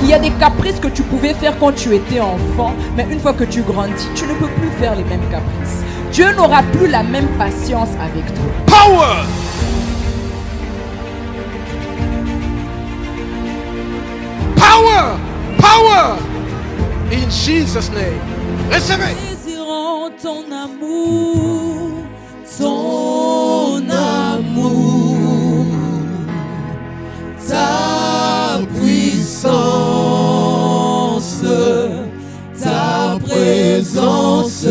Il y a des caprices que tu pouvais faire quand tu étais enfant, mais une fois que tu grandis, tu ne peux plus faire les mêmes caprices. Dieu n'aura plus la même patience avec toi. Power. Power. Power. In Jesus' name. Recevez. Désirons ton amour, ta puissance, ta présence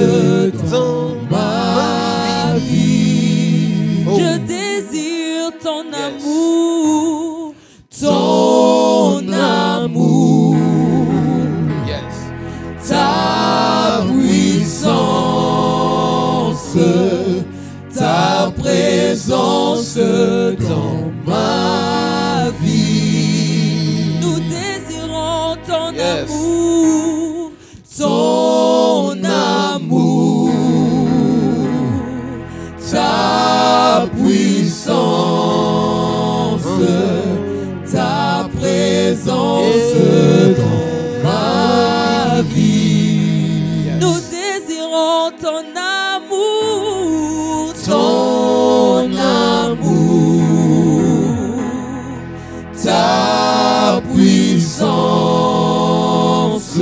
dans ma vie. Oh. Je désire ton amour, ton amour, Yes. ta puissance, ta présence dans ma vie. Nous désirons ton Yes. amour, ton amour, ta puissance, ta présence dans ma vie. Nous désirons ton amour, ton amour, ta puissance,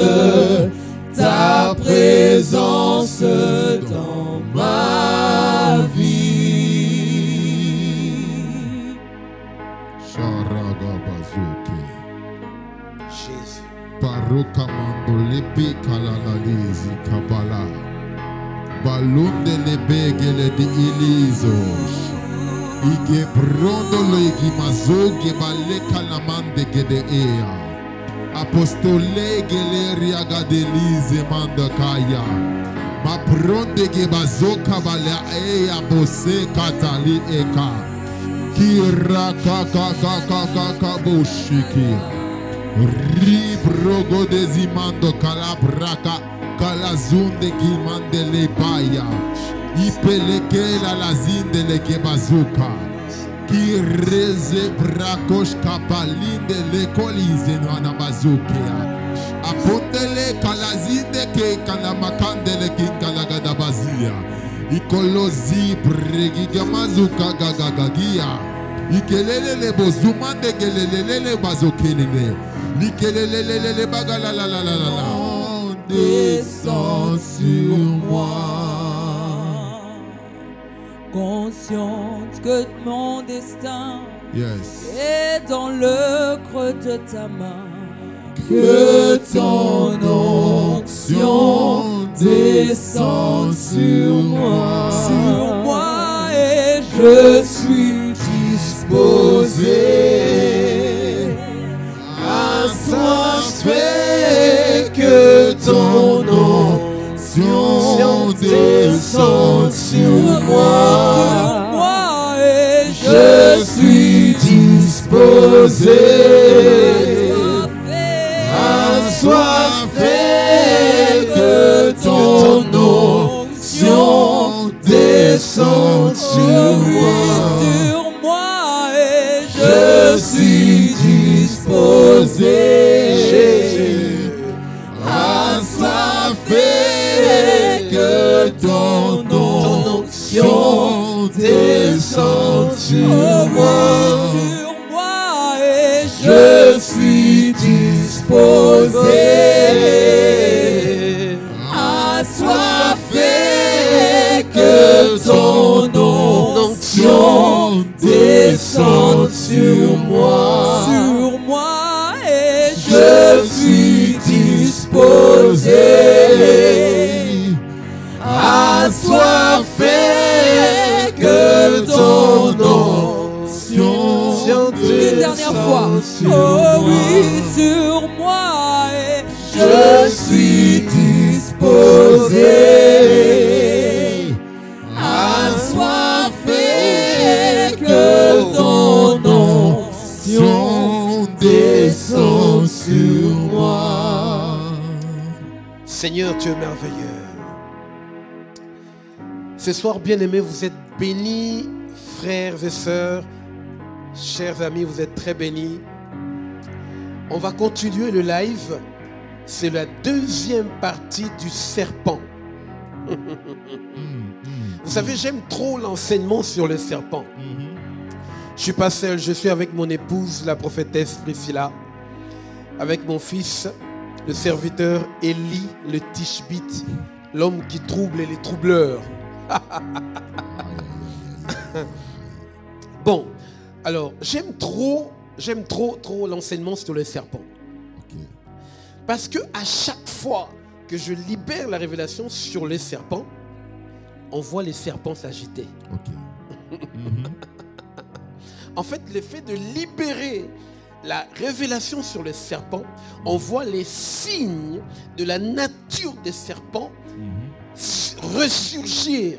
ta présence dans ma vie. Sharaga bazuki. Jésus. Baruka mando lepi kalalalizi kabala. Balunde lebegele di ilizos. Ige brondo lo igi mazoge bale kalamande gede ea. Apostole gele riaga delize manda kaya. Ma bronde ge bazoka bale ea bose katali eka. Kira kaka boshiki. Ribrogo dezimando calabraca calazunde gimande le paya. Ipeleke la lazinde le ke bazuka. Kireze brakosh kapalinde le kolize no anabazukia. Apotele kalazinde ke kalamakande le kinkalagada bazia. Ikolozi bregiga mazuka gagagagia. Ikelele bozumande kelele bazokelele. Likelele bagalalalala. Descends sur moi. Consciente que mon destin Yes. est dans le creux de ta main. Que ton onction descende sur moi et je suis disposé à transférer que ton onction descende sur moi et je suis disposé assoiffé que ton onction descende sur moi et je suis disposé assoiffé que ton onction descende sur moi et je suis disposé assoiffé que ton onction descende sur moi et je suis disposé assoiffé que ton onction une dernière fois. sur Oh moi. oui, sur moi et Je suis disposé assoiffé que ton onction descende sur moi. Seigneur, tu es merveilleux. Ce soir, bien-aimés, vous êtes bénis, frères et sœurs, chers amis, vous êtes très bénis. On va continuer le live. C'est la deuxième partie du serpent. Vous savez, j'aime trop l'enseignement sur le serpent. Je ne suis pas seul, je suis avec mon épouse, la prophétesse Priscilla, avec mon fils, le serviteur Élie, le Tishbite, l'homme qui trouble et les troubleurs. Bon, alors, j'aime trop l'enseignement sur le serpent. Parce que à chaque fois que je libère la révélation sur les serpents, on voit les serpents s'agiter. En fait, le fait de libérer la révélation sur les serpents, on voit les signes de la nature des serpents ressurgir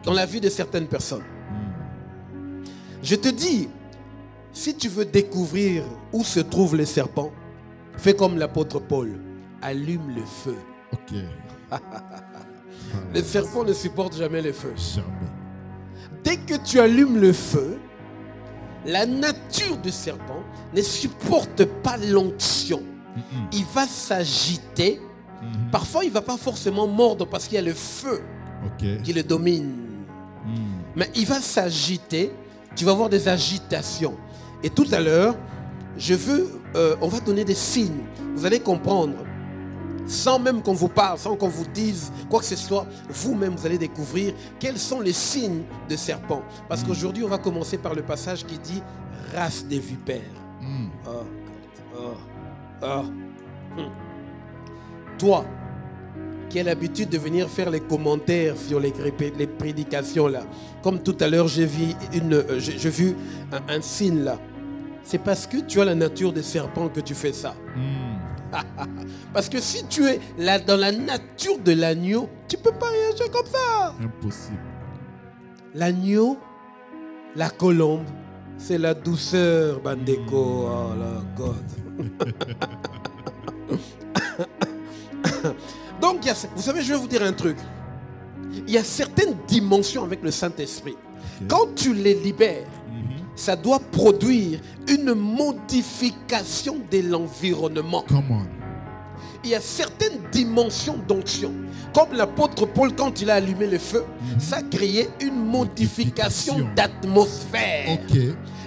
dans la vie de certaines personnes. Je te dis, si tu veux découvrir où se trouvent les serpents, fais comme l'apôtre Paul, allume le feu. Les serpents ne supportent jamais le feu. Dès que tu allumes le feu, la nature du serpent ne supporte pas l'onction. Il va s'agiter. Parfois, il ne va pas forcément mordre parce qu'il y a le feu qui le domine. Mais il va s'agiter. Tu vas avoir des agitations. Et tout à l'heure, on va donner des signes. Vous allez comprendre. Sans même qu'on vous parle, sans qu'on vous dise quoi que ce soit, vous-même vous allez découvrir quels sont les signes de serpent. Parce qu'aujourd'hui, on va commencer par le passage qui dit race des vipères. Toi, qui as l'habitude de venir faire les commentaires sur les prédications là, comme tout à l'heure j'ai vu un signe là. C'est parce que tu as la nature de serpent que tu fais ça. Parce que si tu es là dans la nature de l'agneau, tu ne peux pas réagir comme ça. Impossible. L'agneau, la colombe, c'est la douceur, Bandeko. Oh la God. Donc, vous savez, je vais vous dire un truc. Il y a certaines dimensions avec le Saint-Esprit. Quand tu les libères, ça doit produire une modification de l'environnement. Il y a certaines dimensions d'onction. Comme l'apôtre Paul, quand il a allumé le feu, ça créait une modification d'atmosphère.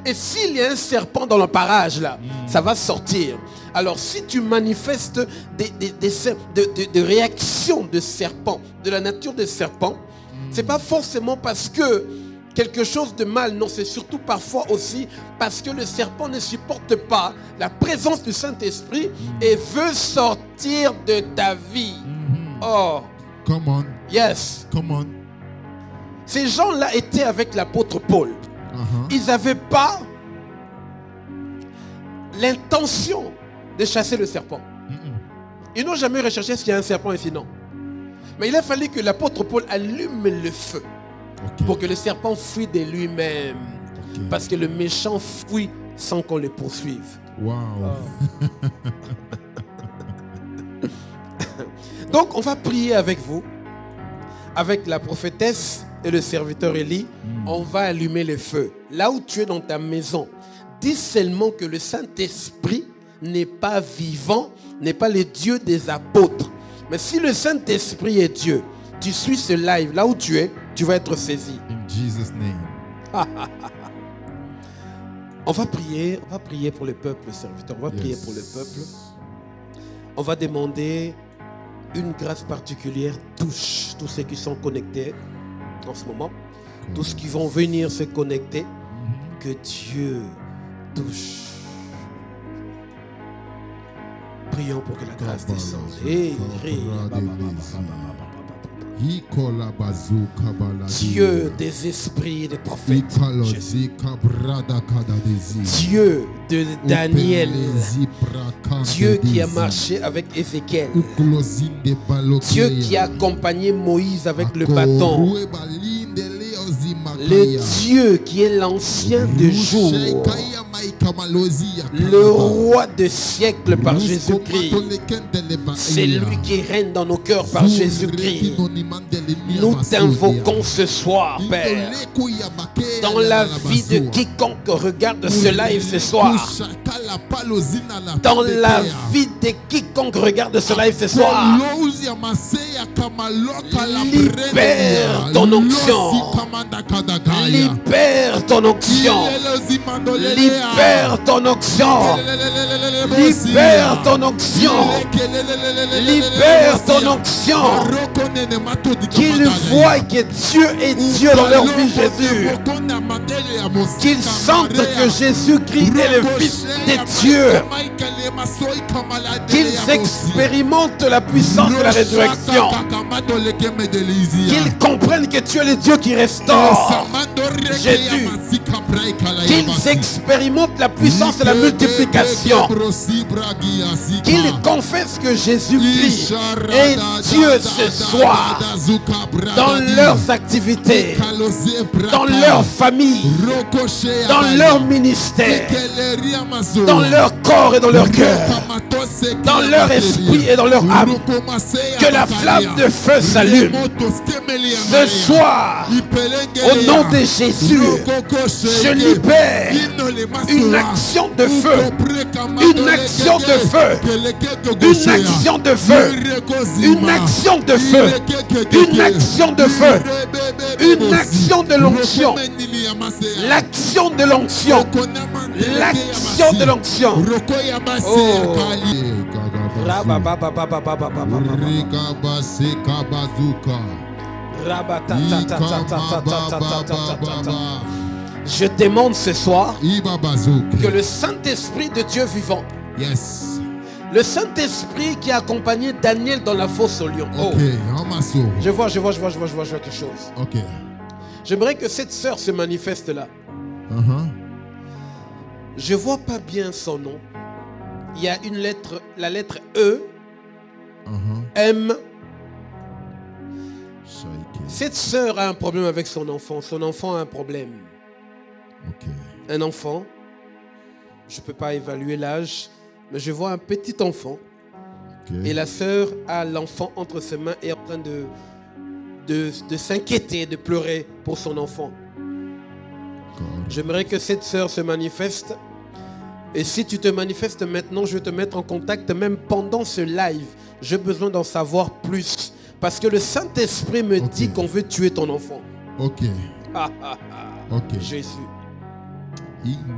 Et s'il y a un serpent dans le parage, là, ça va sortir. Alors, si tu manifestes des réactions de serpent, de la nature des serpents, c'est pas forcément parce que quelque chose de mal, non, c'est surtout parfois aussi parce que le serpent ne supporte pas la présence du Saint-Esprit et veut sortir de ta vie. Oh, come on. Yes. Come on. Ces gens-là étaient avec l'apôtre Paul. Ils n'avaient pas l'intention de chasser le serpent. Ils n'ont jamais recherché s'il y a un serpent ici, non. Mais il a fallu que l'apôtre Paul allume le feu. Pour que le serpent fuit de lui-même. Parce que le méchant fuit sans qu'on le poursuive. Wow. Donc on va prier avec vous. Avec la prophétesse et le serviteur Élie. On va allumer le feu. Là où tu es dans ta maison, dis seulement que le Saint-Esprit n'est pas vivant, n'est pas le Dieu des apôtres. Mais si le Saint-Esprit est Dieu, tu suis ce live, là où tu es, tu vas être saisi. In Jesus' name. On va prier pour le peuple, serviteur. On va prier pour le peuple. On va demander une grâce particulière. Touche tous ceux qui sont connectés en ce moment. Tous ceux qui vont venir se connecter. Que Dieu touche. Prions pour que la grâce descende. Dieu des esprits des prophètes, Jésus. Dieu de Daniel, Dieu qui a marché avec Ézéchiel, Dieu qui a accompagné Moïse avec le bâton, le Dieu qui est l'ancien de jour, Le roi des siècles par Jésus-Christ. C'est lui qui règne dans nos cœurs par Jésus-Christ. Nous t'invoquons ce soir, Père. Dans la vie de quiconque regarde ce live ce soir. Dans la vie de quiconque regarde ce live ce soir. Libère ton onction. Libère ton onction. Libère ton onction. Libère ton onction. Libère ton onction. Qu'ils voient que Dieu est Dieu dans leur vie, Jésus. Qu'ils sentent que Jésus-Christ est le Fils de Dieu. Qu'ils expérimentent la puissance de la résurrection. Qu'ils comprennent que tu es le Dieu qui restaure. Jésus. Qu'ils expérimentent la puissance de la multiplication. Qu'ils confessent que Jésus-Christ est Dieu ce soir. Dans leurs activités, dans leur famille, dans leur ministère, dans leur corps et dans leur cœur, dans leur esprit et dans leur âme. Que la flamme de feu s'allume. Ce soir, au nom de Jésus, je libère une action de feu. Une action de feu. Une action de feu. Une action de feu. Une action de feu. Une action de l'onction. L'action de l'onction. L'action de l'onction. Oh. Je demande ce soir que le Saint-Esprit de Dieu vivant, le Saint-Esprit qui a accompagné Daniel dans la fosse au lion. Oh. Je vois quelque chose. J'aimerais que cette sœur se manifeste là. Je vois pas bien son nom. Il y a une lettre, la lettre E, M. Cette sœur a un problème avec son enfant. Son enfant a un problème. Un enfant. Je ne peux pas évaluer l'âge, mais je vois un petit enfant. Et la sœur a l'enfant entre ses mains et est en train de s'inquiéter, de pleurer pour son enfant. J'aimerais que cette sœur se manifeste. Et si tu te manifestes maintenant, je vais te mettre en contact même pendant ce live. J'ai besoin d'en savoir plus. Parce que le Saint-Esprit me dit qu'on veut tuer ton enfant. Jésus.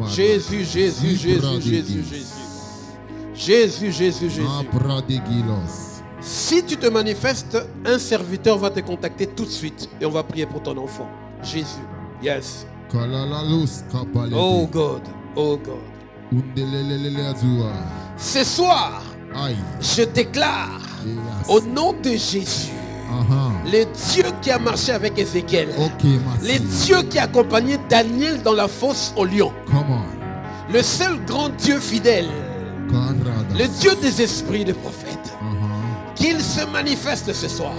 Jésus, Jésus, Jésus, Jésus, Jésus. Jésus, Jésus, Jésus. Si tu te manifestes, un serviteur va te contacter tout de suite. Et on va prier pour ton enfant. Jésus. Yes. Oh God. Oh God. Ce soir, je déclare au nom de Jésus, le Dieu qui a marché avec Ézéchiel, le Dieu qui a accompagné Daniel dans la fosse au lion, le seul grand Dieu fidèle, le Dieu des esprits de prophètes, qu'il se manifeste ce soir,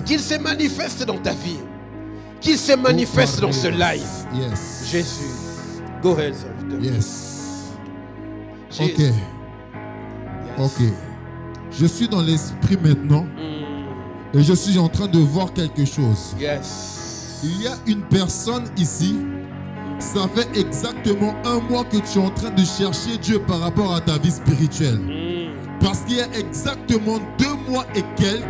qu'il se manifeste dans ta vie, qu'il se manifeste dans ce live. Jésus. Go ahead, serviteur. Ok. Je suis dans l'esprit maintenant. Et je suis en train de voir quelque chose. Il y a une personne ici. Ça fait exactement 1 mois que tu es en train de chercher Dieu par rapport à ta vie spirituelle. Parce qu'il y a exactement 2 mois et quelques,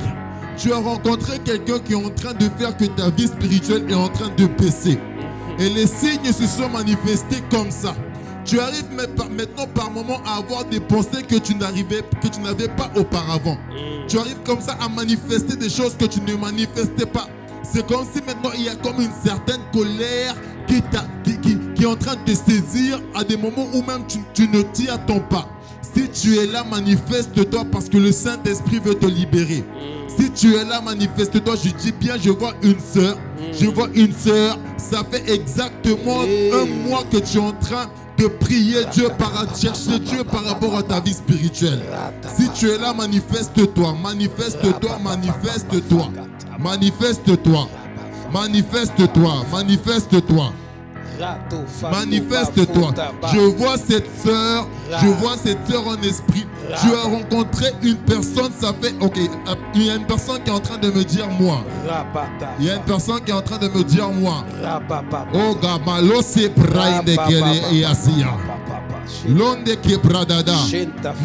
tu as rencontré quelqu'un qui est en train de faire que ta vie spirituelle est en train de baisser. Et les signes se sont manifestés comme ça. Tu arrives maintenant par moment à avoir des pensées que tu n'avais pas auparavant. Tu arrives comme ça à manifester des choses que tu ne manifestais pas. C'est comme si maintenant il y a comme une certaine colère qui est en train de te saisir à des moments où même tu ne t'y attends pas. Si tu es là, manifeste-toi parce que le Saint-Esprit veut te libérer. Si tu es là, manifeste-toi. Je dis bien, je vois une sœur. Je vois une sœur. Ça fait exactement 1 mois que tu es en train de prier Dieu, chercher Dieu par rapport à ta vie spirituelle. Si tu es là, manifeste-toi, manifeste-toi, manifeste-toi, manifeste-toi, manifeste-toi, manifeste-toi. Manifeste-toi. Je vois cette sœur. Je vois cette sœur en esprit. Tu as rencontré une personne, ça fait... Ok, il y a une personne qui est en train de me dire moi. Il y a une personne qui est en train de me dire moi. Oh, Gamalo, c'est Braille de Kele et Asia. L'onde qui est Pradada.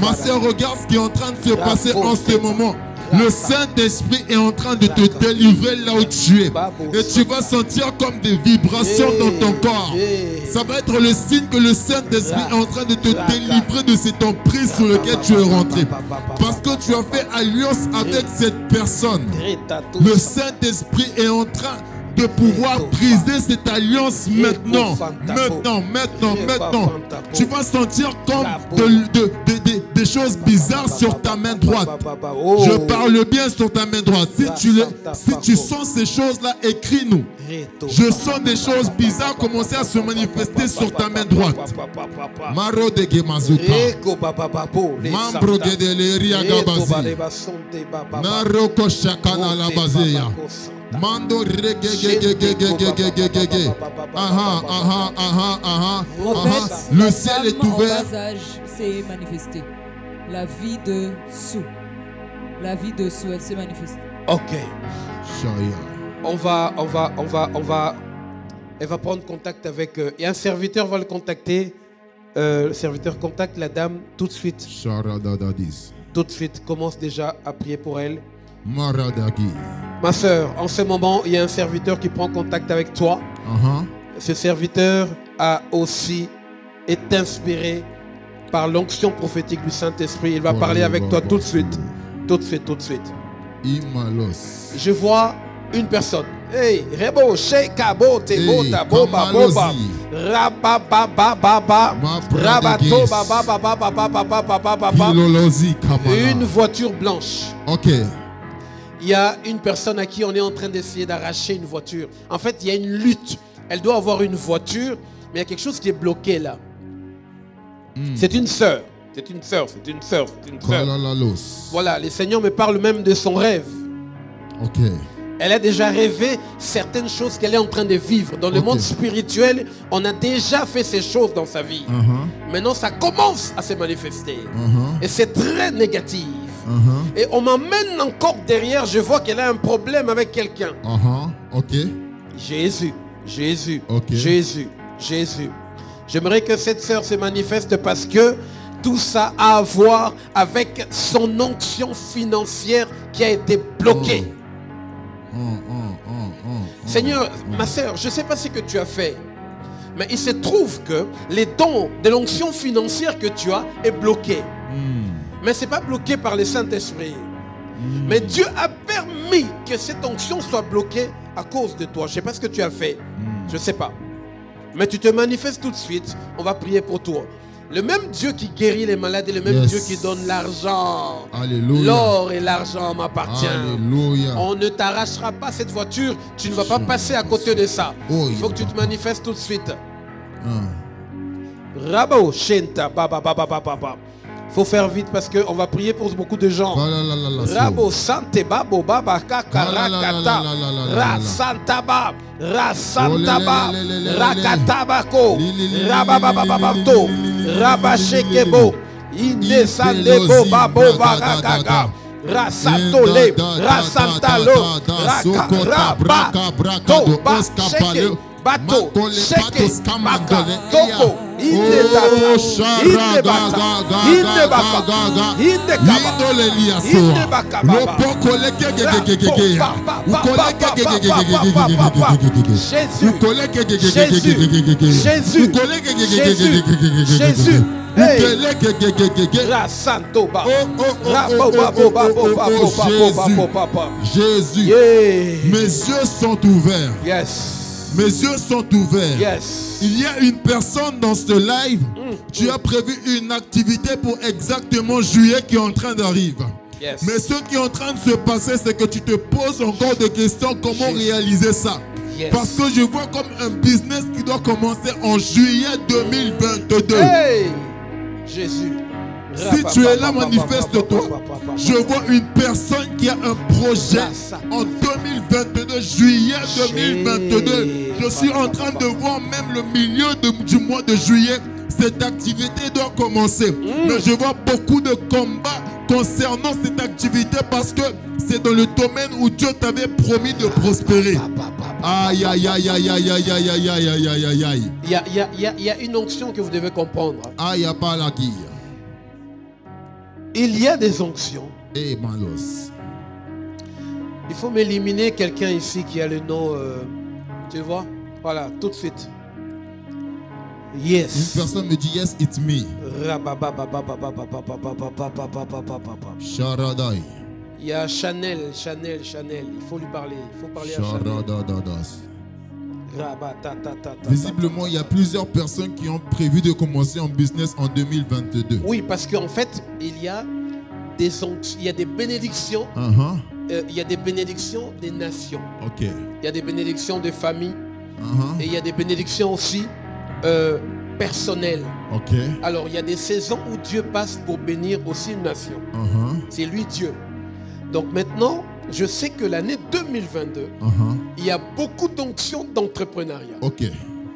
Ma sœur, regarde ce qui est en train de se passer en ce moment. Le Saint-Esprit est en train de te délivrer là où tu es. Et tu vas sentir comme des vibrations dans ton corps. Ça va être le signe que le Saint-Esprit est en train de te délivrer de cet emprise sur lequel tu es rentré. Parce que tu as fait alliance avec cette personne. Le Saint-Esprit est en train de pouvoir briser cette alliance maintenant. Maintenant. Tu vas sentir comme des choses bizarres sur ta main droite. Je parle bien sur ta main droite. Si tu sens ces choses-là, écris-nous. Je sens des choses bizarres commencer à se manifester sur ta main droite. Maro de Gemazuka. Mambro de Leria Gabazi. Naroko Shakana la Bazeya. Mando le ciel est ouvert. S'est manifesté. La vie de Sue. La vie de Sue, elle s'est manifestée. Ok. Elle va prendre contact avec. Et un serviteur va le contacter. Le serviteur contacte la dame tout de suite. Tout de suite. Commence déjà à prier pour elle. Ma soeur, en ce moment, il y a un serviteur qui prend contact avec toi. Ce serviteur a aussi été inspiré par l'onction prophétique du Saint-Esprit. Il va parler avec toi tout de suite. Tout de suite. Je vois une personne. Hey, Rebo, Shekabo, Tebo, Tabo, Baboba, Rababababa, Rabato, Bababababa, une voiture blanche. Ok. Il y a une personne à qui on est en train d'essayer d'arracher une voiture. En fait, il y a une lutte. Elle doit avoir une voiture, mais il y a quelque chose qui est bloqué là. C'est une sœur. Voilà, le Seigneur me parle même de son rêve. Ok. Elle a déjà rêvé certaines choses qu'elle est en train de vivre. Dans le monde spirituel, on a déjà fait ces choses dans sa vie. Maintenant, ça commence à se manifester. Et c'est très négatif. Et on m'emmène encore derrière, je vois qu'elle a un problème avec quelqu'un. Ok. Jésus. J'aimerais que cette sœur se manifeste parce que tout ça a à voir avec son onction financière qui a été bloquée. Seigneur, ma sœur, je ne sais pas ce que tu as fait, mais il se trouve que les dons de l'onction financière que tu as est bloqué. Mais ce n'est pas bloqué par le Saint-Esprit. Mais Dieu a permis que cette onction soit bloquée à cause de toi. Je ne sais pas ce que tu as fait. Je ne sais pas. Mais tu te manifestes tout de suite. On va prier pour toi. Le même Dieu qui guérit les malades et le même Dieu qui donne l'argent. L'or et l'argent m'appartiennent. On ne t'arrachera pas cette voiture. Tu ne vas pas passer à côté de ça. Il faut que tu te manifestes tout de suite. Rabo Shenta Baba Baba Baba. Faut faire vite parce qu'on va prier pour beaucoup de gens. Rabo Sante Babo Baba Kakarakata Rasantaba Rasantaba Rakatabako Rababababato Rabashekebo Indesandebo Babo Varakaga Rasatole Rasantalo Rakaraba Toba Sheke Bato Sheke Maka Toko Jésus, mes yeux sont ouverts. Mes yeux sont ouverts. Il y a une personne dans ce live. Tu as prévu une activité pour exactement juillet qui est en train d'arriver. Mais ce qui est en train de se passer, c'est que tu te poses encore des questions. Comment réaliser ça? Parce que je vois comme un business qui doit commencer en juillet 2022. Jésus. Si tu es là, manifeste-toi. Je vois une personne qui a un projet en 2022, juillet 2022. Je suis en train de voir même le milieu du mois de juillet. Cette activité doit commencer. Mais je vois beaucoup de combats concernant cette activité parce que c'est dans le domaine où Dieu t'avait promis de prospérer. Aïe, aïe, aïe, aïe, aïe, aïe, aïe, aïe, aïe, aïe, aïe, aïe, aïe. Il y a une onction que vous devez comprendre. Aïe, il n'y a pas la guille. Il y a des onctions. Et malos. Il faut m'éliminer quelqu'un ici qui a le nom, tu vois, voilà, tout de suite. Yes. Une personne me dit yes, it's me. Sharadai. Il y a Chanel. Il faut lui parler. Il faut parler à Chanel. Visiblement, il y a plusieurs personnes qui ont prévu de commencer en business en 2022. Oui, parce qu'en fait, il y a des bénédictions. Il y a des bénédictions des nations. Ok. Il y a des bénédictions de famille. Et il y a des bénédictions aussi personnelles. Ok. Alors, il y a des saisons où Dieu passe pour bénir aussi une nation. C'est lui Dieu. Donc maintenant, je sais que l'année 2022, il y a beaucoup d'onctions d'entrepreneuriat. Ok.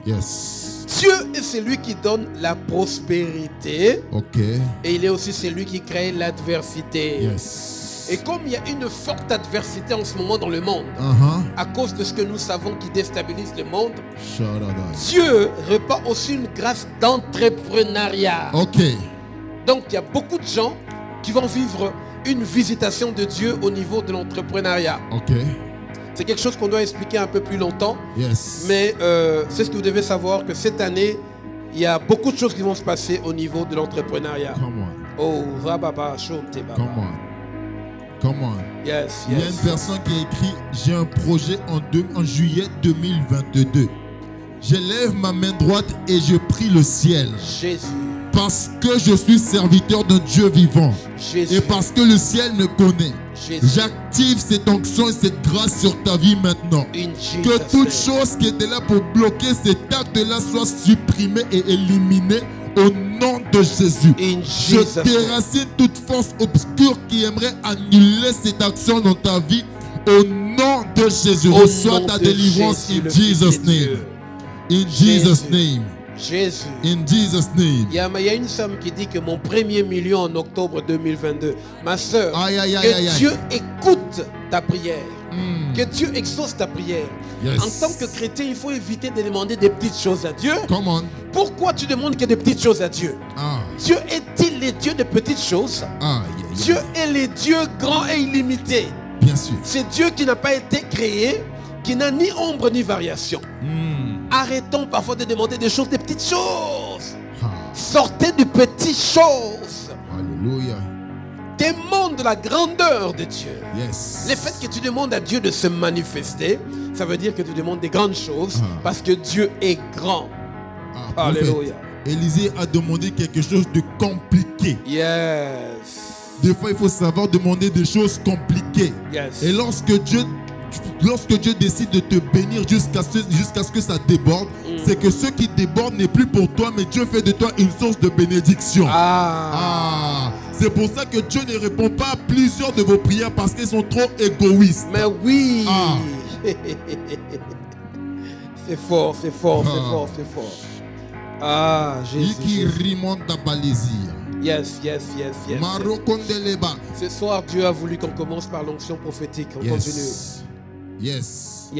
Yes. Dieu est celui qui donne la prospérité. Ok. Et il est aussi celui qui crée l'adversité. Yes. Et comme il y a une forte adversité en ce moment dans le monde, à cause de ce que nous savons qui déstabilise le monde, Dieu répand aussi une grâce d'entrepreneuriat. Ok. Donc il y a beaucoup de gens qui vont vivre une visitation de Dieu au niveau de l'entrepreneuriat. Ok. C'est quelque chose qu'on doit expliquer un peu plus longtemps. Yes. Mais c'est ce que vous devez savoir, que cette année, il y a beaucoup de choses qui vont se passer au niveau de l'entrepreneuriat. Come on. Oh, rababa, shonte baba. Come on. Come on. Yes, Il y a une personne qui a écrit: j'ai un projet en juillet 2022. J'élève ma main droite et je prie le ciel. Jésus. Parce que je suis serviteur d'un Dieu vivant. Jésus. Et parce que le ciel me connaît. J'active cette onction et cette grâce sur ta vie maintenant. Que toute chose qui était là pour bloquer cet acte-là soit supprimée et éliminée au nom de Jésus. Je déracine toute force obscure qui aimerait annuler cette action dans ta vie. Au nom de Jésus. Reçois ta délivrance in Jesus' name. In Jesus' name. Jésus. In Jesus' name. Il y a une femme qui dit que mon premier million en octobre 2022. Ma soeur, que Dieu écoute ta prière. Que Dieu exauce ta prière. Yes. En tant que chrétien, il faut éviter de demander des petites choses à Dieu. Come on. Pourquoi tu demandes que des petites choses à Dieu? Dieu est-il le Dieu de petites choses? Dieu est le Dieu grand et illimité. Bien sûr. C'est Dieu qui n'a pas été créé, qui n'a ni ombre ni variation. Arrêtons parfois de demander des choses, des petites choses. Sortez de petites choses. Alléluia. Demande la grandeur de Dieu. Yes. Le fait que tu demandes à Dieu de se manifester, ça veut dire que tu demandes des grandes choses parce que Dieu est grand. Alléluia. Élisée a demandé quelque chose de compliqué. Yes. Des fois, il faut savoir demander des choses compliquées. Yes. Et lorsque Dieu décide de te bénir jusqu'à ce que ça déborde, c'est que ce qui déborde n'est plus pour toi, mais Dieu fait de toi une source de bénédiction. C'est pour ça que Dieu ne répond pas à plusieurs de vos prières parce qu'ils sont trop égoïstes. Mais oui. C'est fort, c'est fort, c'est fort, c'est fort. Jésus. Yes. Ce soir, Dieu a voulu qu'on commence par l'onction prophétique. On continue. Yes.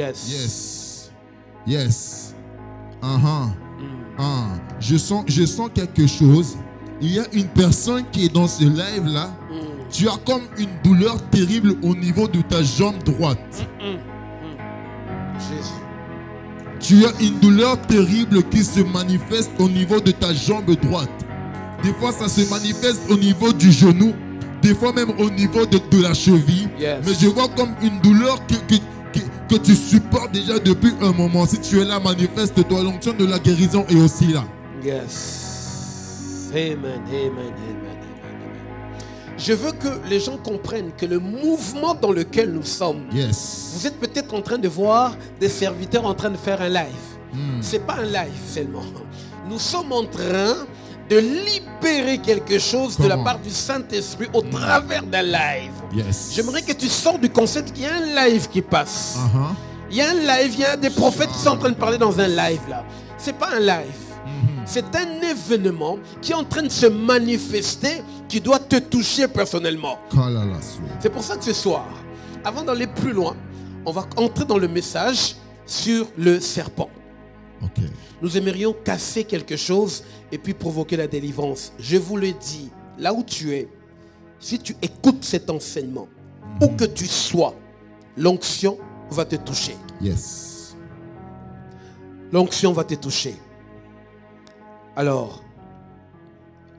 Je sens quelque chose. Il y a une personne qui est dans ce live là. Tu as comme une douleur terrible au niveau de ta jambe droite. Jésus. Tu as une douleur terrible qui se manifeste au niveau de ta jambe droite. Des fois ça se manifeste au niveau du genou. Des fois même au niveau de la cheville. Yes. Mais je vois comme une douleur que tu supportes déjà depuis un moment. Si tu es là, manifeste-toi. L'onction de la guérison est aussi là. Yes. Amen. Je veux que les gens comprennent que le mouvement dans lequel nous sommes, vous êtes peut-être en train de voir des serviteurs en train de faire un live. Ce n'est pas un live seulement. Nous sommes en train de libérer quelque chose de la part du Saint-Esprit au travers d'un live. J'aimerais que tu sors du concept qu'il y a un live qui passe. Il y a un live, il y a des prophètes qui sont en train de parler dans un live là. C'est pas un live. C'est un événement qui est en train de se manifester, qui doit te toucher personnellement. C'est pour ça que ce soir, avant d'aller plus loin, on va entrer dans le message sur le serpent. Nous aimerions casser quelque chose et puis provoquer la délivrance. Je vous le dis, là où tu es, si tu écoutes cet enseignement, où que tu sois, l'onction va te toucher. L'onction va te toucher. Alors,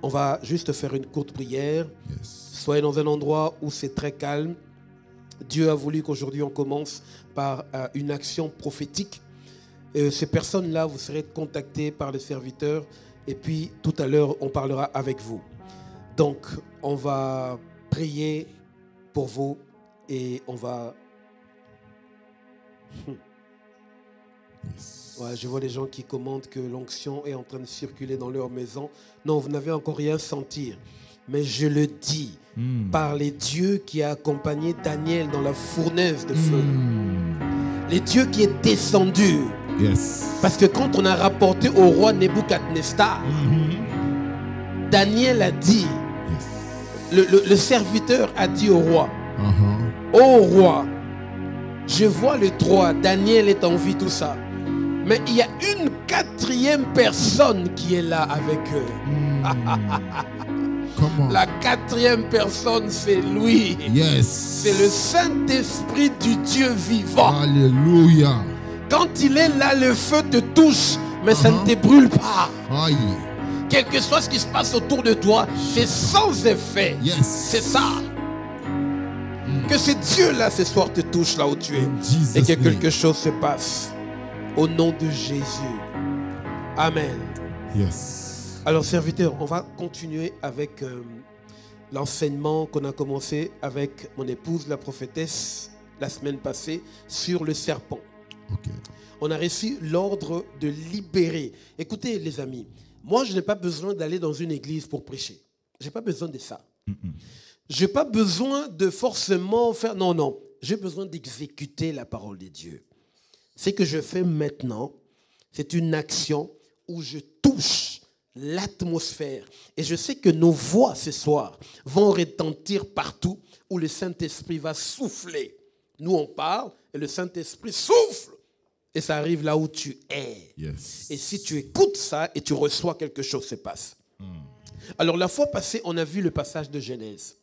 on va juste faire une courte prière. Soyez dans un endroit où c'est très calme. Dieu a voulu qu'aujourd'hui on commence par une action prophétique. Ces personnes-là, vous serez contactés par les serviteurs. Et puis, tout à l'heure, on parlera avec vous. Donc, on va prier pour vous. Et on va... Ouais, je vois des gens qui commentent que l'onction est en train de circuler dans leur maison. Non, vous n'avez encore rien senti. Mais je le dis par les dieux qui a accompagné Daniel dans la fournaise de feu. Les dieux qui est descendu. Parce que quand on a rapporté au roi Nebuchadnezzar, Daniel a dit, le serviteur a dit au roi, ô roi, je vois le 3, Daniel est en vie, tout ça. Mais il y a une 4e personne qui est là avec eux. La 4e personne, c'est lui. C'est le Saint-Esprit du Dieu vivant. Alléluia. Quand il est là, le feu te touche, mais ça ne te brûle pas. Quel que soit ce qui se passe autour de toi, c'est sans effet. C'est ça. Que ce Dieu-là, ce soir, te touche là où tu es. Et que quelque chose se passe. Au nom de Jésus. Amen. Alors, serviteurs, on va continuer avec l'enseignement qu'on a commencé avec mon épouse, la prophétesse, la semaine passée, sur le serpent. On a reçu l'ordre de libérer. Écoutez, les amis, moi, je n'ai pas besoin d'aller dans une église pour prêcher. Je n'ai pas besoin de ça. Je n'ai pas besoin de forcément faire... Non, non. J'ai besoin d'exécuter la parole de Dieu. Ce que je fais maintenant, c'est une action où je touche l'atmosphère. Et je sais que nos voix ce soir vont retentir partout où le Saint-Esprit va souffler. Nous, on parle et le Saint-Esprit souffle. Et ça arrive là où tu es. Et si tu écoutes ça et tu reçois quelque chose se passe. Alors, la fois passée, on a vu le passage de Genèse.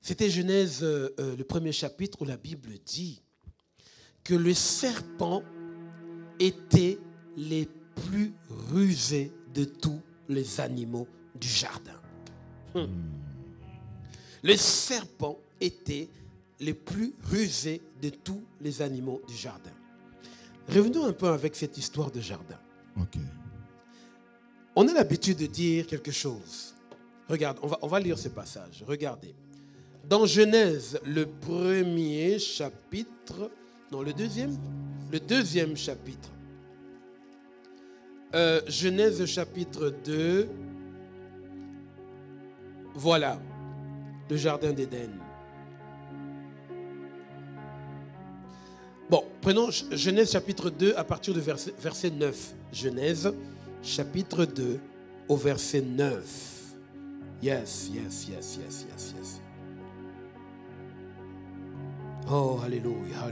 C'était Genèse, le 1er chapitre, où la Bible dit que le serpent était les plus rusés de tous les animaux du jardin. Le serpent était les plus rusés de tous les animaux du jardin. Revenons un peu avec cette histoire de jardin. On a l'habitude de dire quelque chose. Regarde, on va lire ce passage. Regardez. Dans Genèse, le 1er chapitre... Non, le deuxième chapitre. Genèse chapitre 2. Voilà, le jardin d'Éden. Bon, prenons Genèse chapitre 2 à partir du verset 9. Genèse chapitre 2 au verset 9. Yes. Oh, alléluia.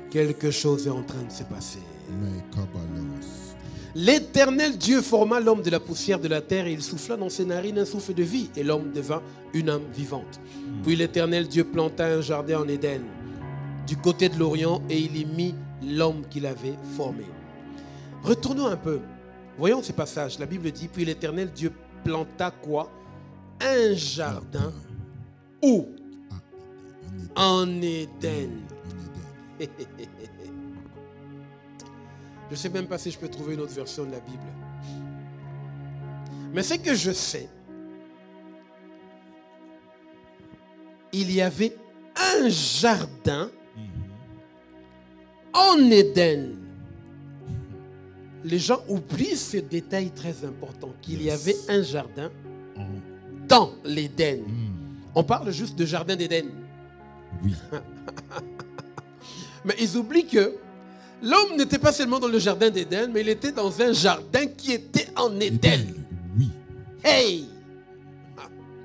Quelque chose est en train de se passer. L'Éternel Dieu forma l'homme de la poussière de la terre et il souffla dans ses narines un souffle de vie et l'homme devint une âme vivante. Puis l'Éternel Dieu planta un jardin en Éden du côté de l'Orient et il y mit l'homme qu'il avait formé. Retournons un peu. Voyons ce passage. La Bible dit, puis l'Éternel Dieu planta quoi? Un jardin. Où? En Éden. Je ne sais même pas si je peux trouver une autre version de la Bible. Mais ce que je sais, il y avait un jardin en Éden. les gens oublient ce détail très important, qu'il y avait un jardin dans l'Éden. On parle juste de jardin d'Éden. Oui. Mais ils oublient que l'homme n'était pas seulement dans le jardin d'Éden, mais il était dans un jardin qui était en Éden. Oui. Hey!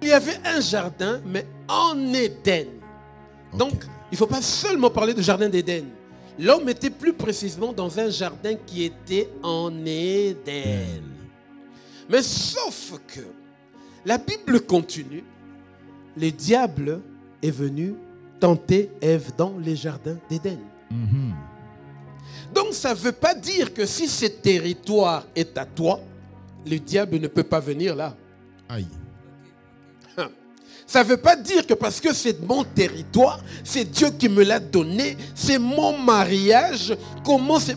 Il y avait un jardin, mais en Éden. Donc, il ne faut pas seulement parler de jardin d'Éden. L'homme était plus précisément dans un jardin qui était en Éden. Mais sauf que la Bible continue. Le diable est venu tenter Ève dans les jardins d'Éden. Donc ça ne veut pas dire que si ce territoire est à toi, le diable ne peut pas venir là. Aïe. Ça ne veut pas dire que parce que c'est mon territoire, c'est Dieu qui me l'a donné, c'est mon mariage.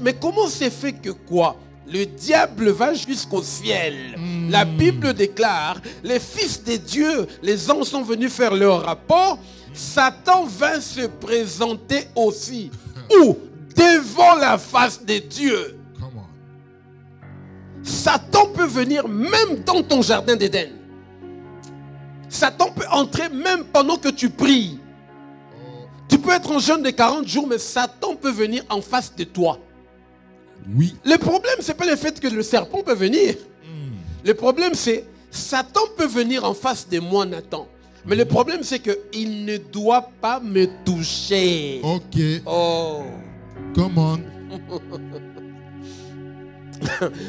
Mais comment c'est fait que quoi? Le diable va jusqu'au ciel. La Bible déclare, les fils de Dieu, les anges sont venus faire leur rapport. Satan vint se présenter aussi. Où? Devant la face de Dieu. Satan peut venir même dans ton jardin d'Éden. Satan peut entrer même pendant que tu pries. Tu peux être en jeûne de 40 jours, mais Satan peut venir en face de toi. Oui. Le problème, ce n'est pas le fait que le serpent peut venir. Le problème, c'est Satan peut venir en face de moi, Nathan. Mais le problème, c'est qu'il ne doit pas me toucher. Ok. Oh. Come on.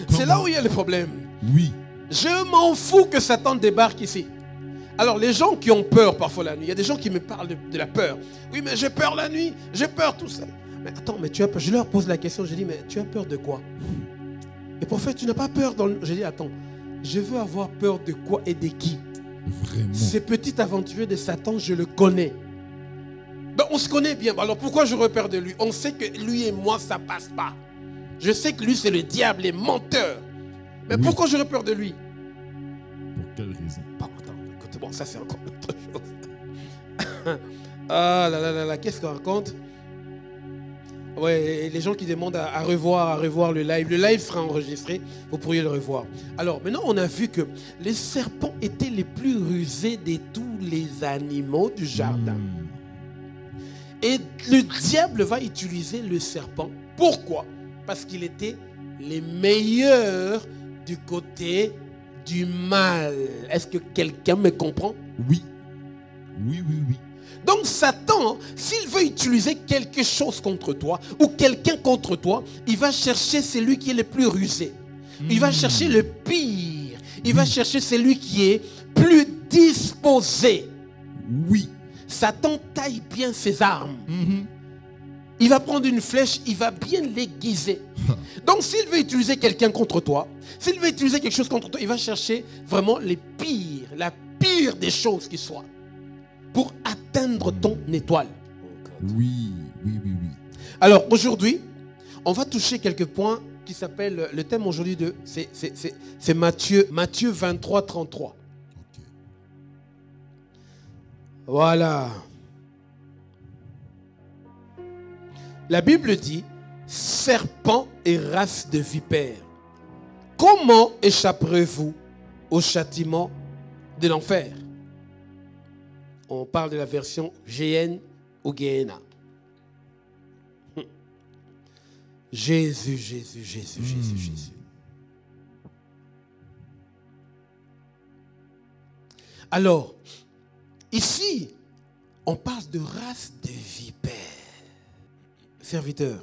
C'est là où il y a le problème. Oui. Je m'en fous que Satan débarque ici. Alors les gens qui ont peur parfois la nuit, il y a des gens qui me parlent de la peur. Oui, mais j'ai peur la nuit, j'ai peur tout ça. Mais attends, mais tu as peur. Je leur pose la question, je dis, mais tu as peur de quoi? Et pour fait, tu n'as pas peur dans le... Je dis, attends, je veux avoir peur de quoi et de qui? Vraiment. Ce petit aventurier de Satan, je le connais. Ben, on se connaît bien. Alors pourquoi j'aurais peur de lui? On sait que lui et moi, ça passe pas. Je sais que lui, c'est le diable, les menteurs. Mais oui. Pourquoi j'aurais peur de lui? Pour quelle raison? Bon, attends, écoute, bon, ça c'est encore autre chose. Ah là là là là, qu'est-ce qu'on raconte? Ouais, les gens qui demandent à revoir le live. Le live sera enregistré, vous pourriez le revoir. Alors, maintenant, on a vu que les serpents étaient les plus rusés de tous les animaux du jardin. Et le diable va utiliser le serpent. Pourquoi? Parce qu'il était les meilleurs du côté du mal. Est-ce que quelqu'un me comprend? Oui. Oui, oui, oui. Donc Satan, s'il veut utiliser quelque chose contre toi ou quelqu'un contre toi, il va chercher celui qui est le plus rusé. Il va chercher le pire. Il va chercher celui qui est plus disposé. Oui. Satan taille bien ses armes. Il va prendre une flèche, il va bien l'aiguiser. Donc s'il veut utiliser quelqu'un contre toi, s'il veut utiliser quelque chose contre toi, il va chercher vraiment les pires, la pire des choses qui soient, pour atteindre ton étoile. Oui, oui, oui, oui. Alors aujourd'hui, on va toucher quelques points qui s'appellent, le thème aujourd'hui c'est Matthieu 23, 33. Okay. Voilà. La Bible dit, serpent et race de vipères, comment échapperez-vous au châtiment de l'enfer? On parle de la version GN ou Gehenna. Jésus, Jésus, Jésus, Jésus, Jésus. Alors, ici, on parle de race de vipères. Serviteur,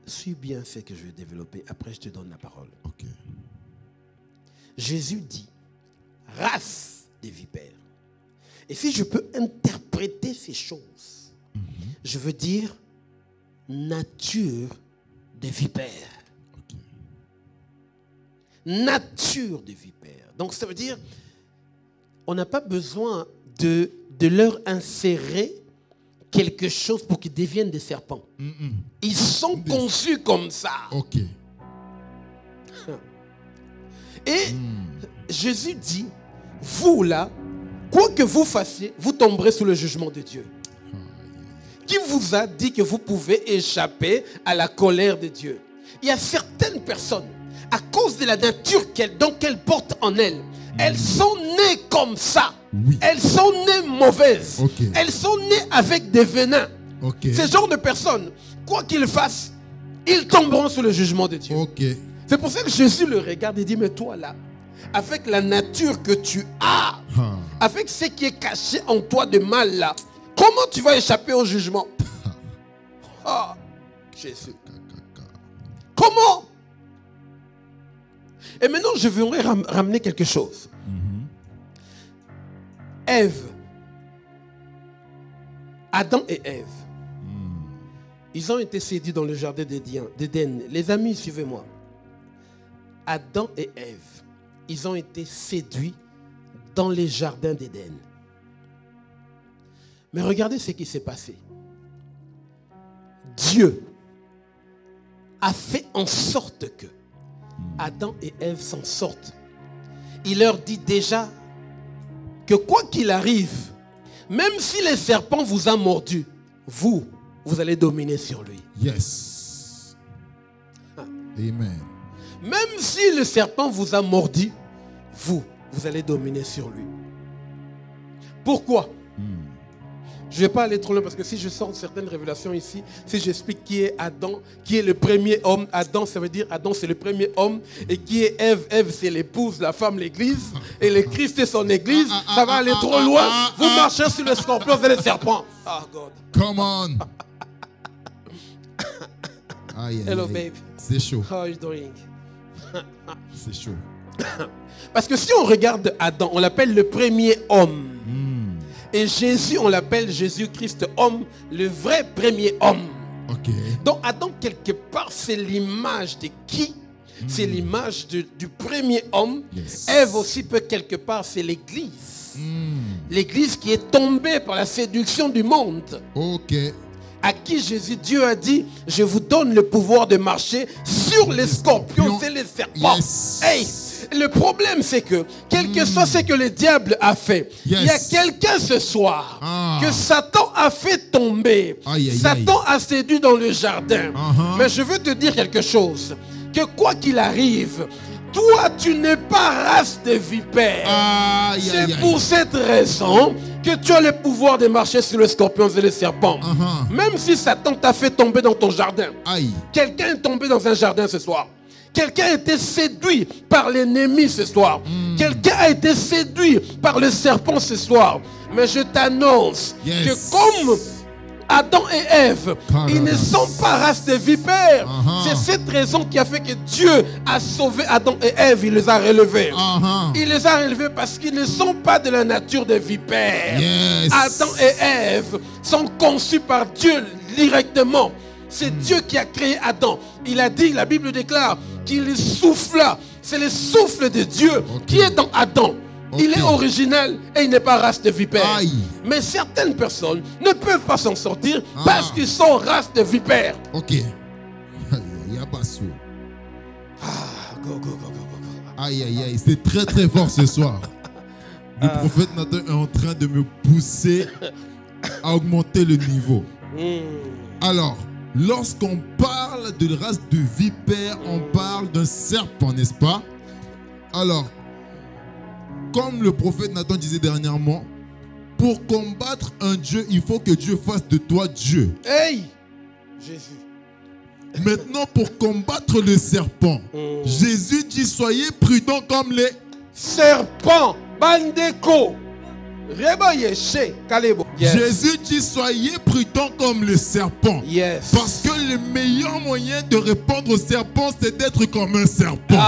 suis bien ce que je vais développer. Après, je te donne la parole. Okay. Jésus dit, race de vipères. Et si je peux interpréter ces choses, je veux dire nature de vipères. Okay. Nature de vipères. Donc ça veut dire, on n'a pas besoin de leur insérer quelque chose pour qu'ils deviennent des serpents. Ils sont conçus comme ça. Ok. Et Jésus dit, vous là, quoi que vous fassiez, vous tomberez sous le jugement de Dieu. Qui vous a dit que vous pouvez échapper à la colère de Dieu? il y a certaines personnes, à cause de la nature qu'elles portent en elles, elles sont nées comme ça. Oui. Elles sont nées mauvaises. Okay. Elles sont nées avec des venins. Okay. Ces genres de personnes, quoi qu'ils fassent, ils tomberont sous le jugement de Dieu. Okay. C'est pour ça que Jésus le regarde et dit, mais toi là, avec la nature que tu as, avec ce qui est caché en toi de mal là, comment tu vas échapper au jugement? Ah, Jésus. Comment? Et maintenant, je voudrais ramener quelque chose. Ève, Adam et Ève, ils ont été séduits dans le jardin d'Éden. Les amis, suivez-moi. Adam et Ève, ils ont été séduits dans les jardins d'Éden. Mais regardez ce qui s'est passé. Dieu a fait en sorte que Adam et Ève s'en sortent. Il leur dit déjà que quoi qu'il arrive, même si le serpent vous a mordu, vous allez dominer sur lui. Yes. Amen. Même si le serpent vous a mordu, vous allez dominer sur lui. Pourquoi? Je ne vais pas aller trop loin parce que si je sors certaines révélations ici, si j'explique qui est Adam, qui est le premier homme, Adam ça veut dire Adam c'est le premier homme, et qui est Ève, Ève c'est l'épouse, la femme l'église, et le Christ est son église, ça va aller trop loin, vous marchez sur le scorpion et le serpent. Ah God. Come on. Hello baby. C'est chaud. How are you doing? C'est chaud. Parce que si on regarde Adam, on l'appelle le premier homme. Et Jésus, on l'appelle Jésus-Christ homme, le vrai premier homme. Okay. Donc Adam, quelque part, c'est l'image de qui? C'est l'image du premier homme. Yes. Ève aussi, peut quelque part, c'est l'église. L'église qui est tombée par la séduction du monde. Ok. À qui Jésus, Dieu a dit, je vous donne le pouvoir de marcher sur les scorpions et les serpents. Yes. Hey, le problème c'est que, quel que soit ce que le diable a fait, Yes. il y a quelqu'un ce soir que Satan a fait tomber. Satan a séduit dans le jardin. Mais je veux te dire quelque chose, que quoi qu'il arrive, toi tu n'es pas race de vipères. C'est pour cette raison que tu as le pouvoir de marcher sur les scorpions et les serpents. Même si Satan t'a fait tomber dans ton jardin. Quelqu'un est tombé dans un jardin ce soir. Quelqu'un a été séduit par l'ennemi ce soir. Quelqu'un a été séduit par le serpent ce soir. Mais je t'annonce que comme Adam et Ève, ils ne sont pas race de vipères. C'est cette raison qui a fait que Dieu a sauvé Adam et Ève. Il les a relevés. Il les a relevés parce qu'ils ne sont pas de la nature des vipères. Adam et Ève sont conçus par Dieu directement. C'est Dieu qui a créé Adam. Il a dit, la Bible déclare qu'il souffla. C'est le souffle de Dieu qui est dans Adam. Il est original et il n'est pas race de vipères. Mais certaines personnes ne peuvent pas s'en sortir parce qu'ils sont race de vipères. Ok. Yabassou. Go. Aïe. C'est très très fort ce soir. Le prophète Nathan est en train de me pousser à augmenter le niveau. Alors, lorsqu'on parle de race de vipère, on parle d'un serpent, n'est-ce pas? Alors, comme le prophète Nathan disait dernièrement, pour combattre un Dieu, il faut que Dieu fasse de toi Dieu. Hey! Jésus. Maintenant, pour combattre le serpent, Jésus dit, soyez prudents comme les serpents. Bandeko. Jésus dit, soyez prudents comme le serpent. Parce que le meilleur moyen de répondre au serpent, c'est d'être comme un serpent.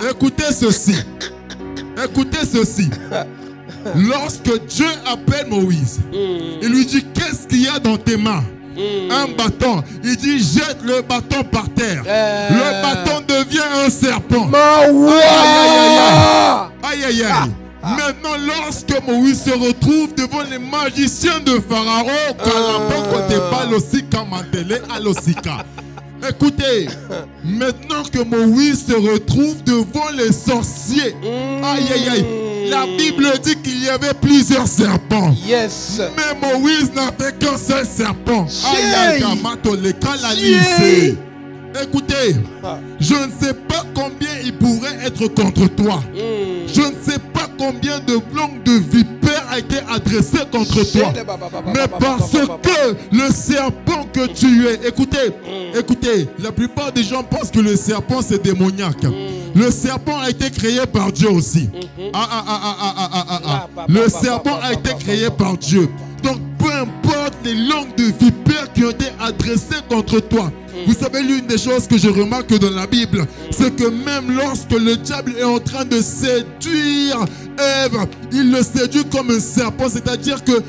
Écoutez ceci. Lorsque Dieu appelle Moïse, il lui dit, qu'est-ce qu'il y a dans tes mains? Un bâton. Il dit, jette le bâton par terre. Le bâton devient un serpent. Aïe. Maintenant, lorsque Moïse se retrouve devant les magiciens de Pharaon, écoutez, maintenant que Moïse se retrouve devant les sorciers, La Bible dit qu'il y avait plusieurs serpents. Yes. Mais Moïse n'avait qu'un seul serpent. Écoutez, je ne sais pas combien il pourrait être contre toi. Je ne sais pas combien de langues de vipères a été adressé contre toi. Mais parce que le serpent que tu es, écoutez, la plupart des gens pensent que le serpent c'est démoniaque. Le serpent a été créé par Dieu aussi. Le serpent a été créé par Dieu. Donc peu importe les langues de vipères qui ont été adressées contre toi. Vous savez, l'une des choses que je remarque dans la Bible, c'est que même lorsque le diable est en train de séduire Ève, il le séduit comme un serpent, c'est-à-dire que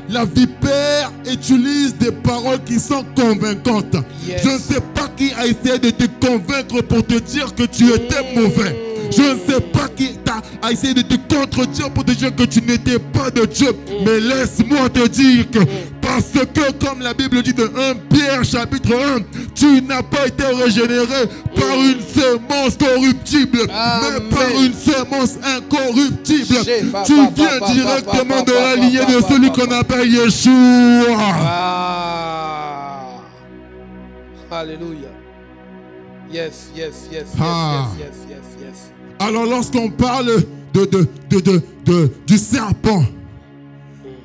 la vipère utilise des paroles qui sont convaincantes. Yes. Je ne sais pas qui a essayé de te convaincre pour te dire que tu étais mauvais. Je ne sais pas qui a essayé de te contredire pour te dire que tu n'étais pas de Dieu. Mais laisse-moi te dire que parce que comme la Bible dit dans 1 Pierre chapitre 1, tu n'as pas été régénéré par une sémence corruptible, mais par une sémence incorruptible. Tu viens directement de la lignée de celui qu'on appelle Yeshua. Alléluia. Yes. Alors lorsqu'on parle du serpent,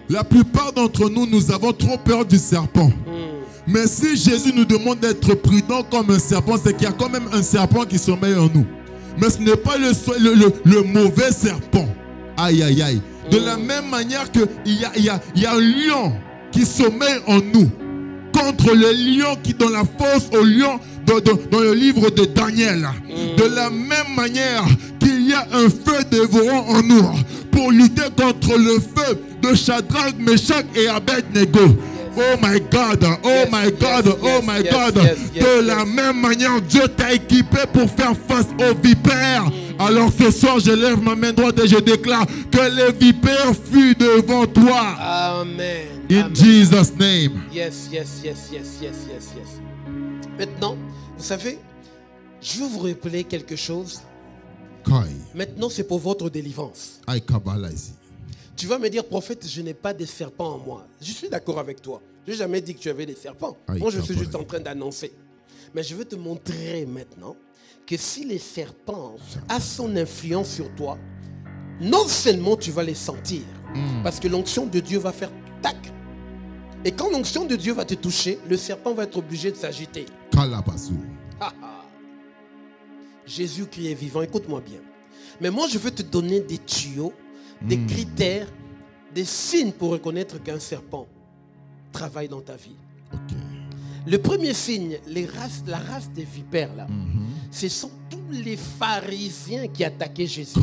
la plupart d'entre nous, nous avons trop peur du serpent. Mais si Jésus nous demande d'être prudent comme un serpent, c'est qu'il y a quand même un serpent qui sommeille en nous. Mais ce n'est pas le mauvais serpent. Aïe, aïe, aïe. De la même manière qu'il y a un lion qui sommeille en nous. Contre le lion qui dans la fosse au lion dans le livre de Daniel. De la même manière qu'il y a un feu dévorant en nous pour lutter contre le feu de Shadrach, Meshach et Abednego. Oh my God, oh my God, oh my God. De la même manière, Dieu t'a équipé pour faire face aux vipères. Alors ce soir, je lève ma main droite et je déclare que les vipères fuient devant toi. Amen. In Jesus' name. Yes. Maintenant, vous savez, je veux vous rappeler quelque chose. Maintenant, c'est pour votre délivrance. Tu vas me dire, prophète, je n'ai pas de serpents en moi. Je suis d'accord avec toi. Je n'ai jamais dit que tu avais des serpents. Moi, je suis juste en train d'annoncer. Mais je veux te montrer maintenant que si les serpents ont son influence sur toi, non seulement tu vas les sentir, parce que l'onction de Dieu va faire tac. Et quand l'onction de Dieu va te toucher, le serpent va être obligé de s'agiter. Jésus-Christ est vivant, écoute-moi bien. Mais moi, je veux te donner des tuyaux, des critères, des signes pour reconnaître qu'un serpent travaille dans ta vie. Le premier signe, la race des vipères, là, ce sont tous les pharisiens qui attaquaient Jésus.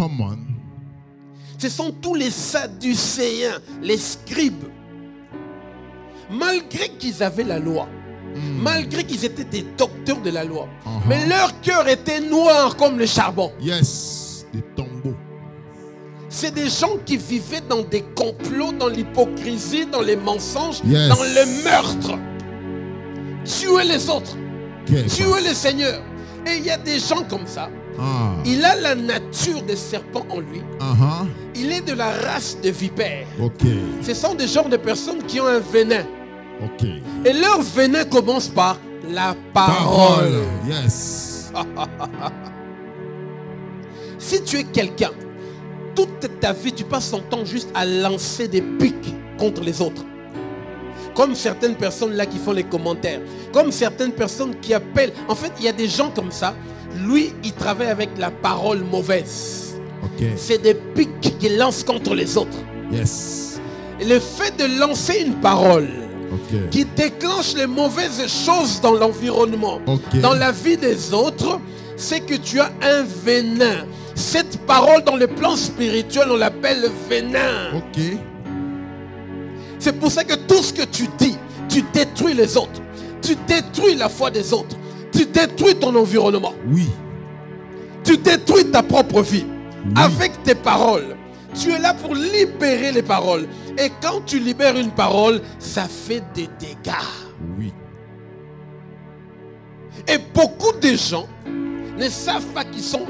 Ce sont tous les sadducéens, les scribes. Malgré qu'ils avaient la loi, malgré qu'ils étaient des docteurs de la loi, mais leur cœur était noir comme le charbon. Des tombeaux. C'est des gens qui vivaient dans des complots, dans l'hypocrisie, dans les mensonges, dans le meurtre. Tuer les autres, tuer les seigneurs. Et il y a des gens comme ça. Il a la nature des serpents en lui. Il est de la race de vipères. Ce sont des genres de personnes qui ont un venin. Et leur venin commence par la parole. Si tu es quelqu'un, toute ta vie, tu passes ton temps juste à lancer des pics contre les autres. Comme certaines personnes là qui font les commentaires. Comme certaines personnes qui appellent. En fait, il y a des gens comme ça. Lui, il travaille avec la parole mauvaise. C'est des pics qu'il lance contre les autres. Et le fait de lancer une parole qui déclenche les mauvaises choses dans l'environnement, dans la vie des autres, c'est que tu as un venin. Cette parole dans le plan spirituel, on l'appelle venin. C'est pour ça que tout ce que tu dis, tu détruis les autres. Tu détruis la foi des autres. Tu détruis ton environnement. Tu détruis ta propre vie. Avec tes paroles. Tu es là pour libérer les paroles. Et quand tu libères une parole, ça fait des dégâts. Et beaucoup de gens ne savent pas qu'ils sont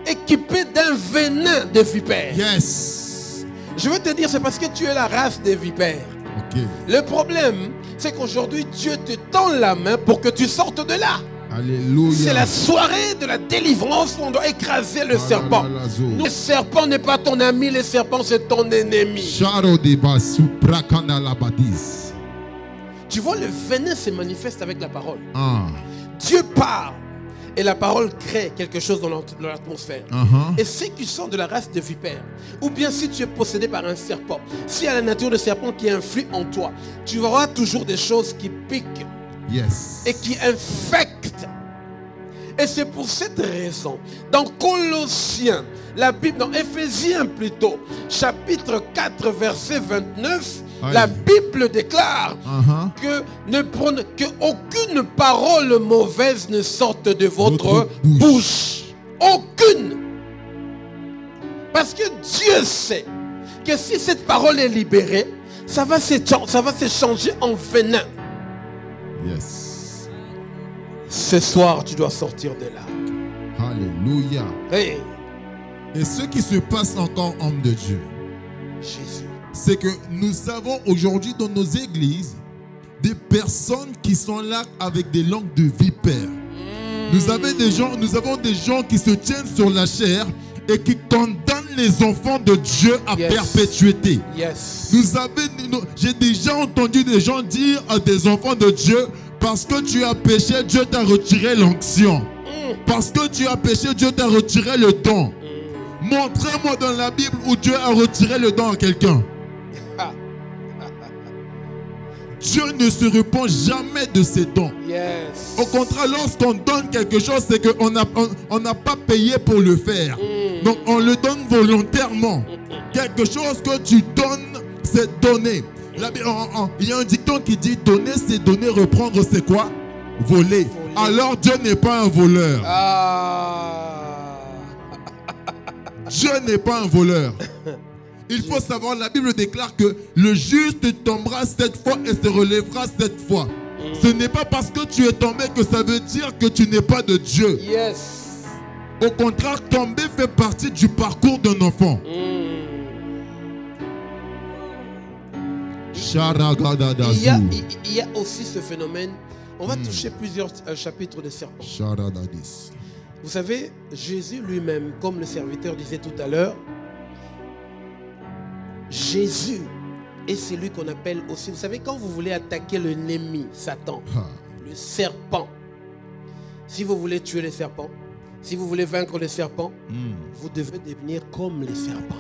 équipé d'un venin de vipère. Yes. Je veux te dire, c'est parce que tu es la race des vipères. Ok. Le problème, c'est qu'aujourd'hui, Dieu te tend la main pour que tu sortes de là. Alléluia. C'est la soirée de la délivrance où on doit écraser le serpent. Le serpent n'est pas ton ami, le serpent c'est ton ennemi. Tu vois, le venin se manifeste avec la parole. Dieu parle et la parole crée quelque chose dans l'atmosphère. Et ceux qui sont de la race de vipères, ou bien si tu es possédé par un serpent, s'il y a la nature de serpent qui influe en toi, tu auras toujours des choses qui piquent. Yes. Et qui infecte. Et c'est pour cette raison, dans Colossiens, la Bible, dans Éphésiens plutôt, chapitre 4, verset 29, la Bible déclare que aucune parole mauvaise ne sorte de votre bouche. Aucune. Parce que Dieu sait que si cette parole est libérée, ça va se changer en venin. Yes. Ce soir, tu dois sortir de là. Alléluia. Hey. Et ce qui se passe encore, homme de Dieu, Jésus, c'est que nous avons aujourd'hui dans nos églises des personnes qui sont là avec des langues de vipères. Nous avons des gens qui se tiennent sur la chair et qui condamnent les enfants de Dieu à perpétuité. J'ai déjà entendu des gens dire à des enfants de Dieu, parce que tu as péché, Dieu t'a retiré l'onction. Parce que tu as péché, Dieu t'a retiré le don. Montrez-moi dans la Bible où Dieu a retiré le don à quelqu'un. Dieu ne se repent jamais de ses dons. Au contraire, lorsqu'on donne quelque chose, c'est qu'on n'a pas payé pour le faire. Donc on le donne volontairement. Quelque chose que tu donnes, c'est donner. Il y a un dicton qui dit donner c'est donner, reprendre c'est quoi? Voler. Alors Dieu n'est pas un voleur. Dieu n'est pas un voleur. Il faut savoir, la Bible déclare que le juste tombera 7 fois et se relèvera 7 fois. Ce n'est pas parce que tu es tombé que ça veut dire que tu n'es pas de Dieu. Au contraire, tomber fait partie du parcours d'un enfant. Il y a aussi ce phénomène. On va toucher plusieurs chapitres de serpents. Vous savez, Jésus lui-même, comme le serviteur disait tout à l'heure, Jésus est celui qu'on appelle aussi. Vous savez, quand vous voulez attaquer l'ennemi, Satan, le serpent, si vous voulez tuer les serpents, si vous voulez vaincre les serpents, vous devez devenir comme les serpents.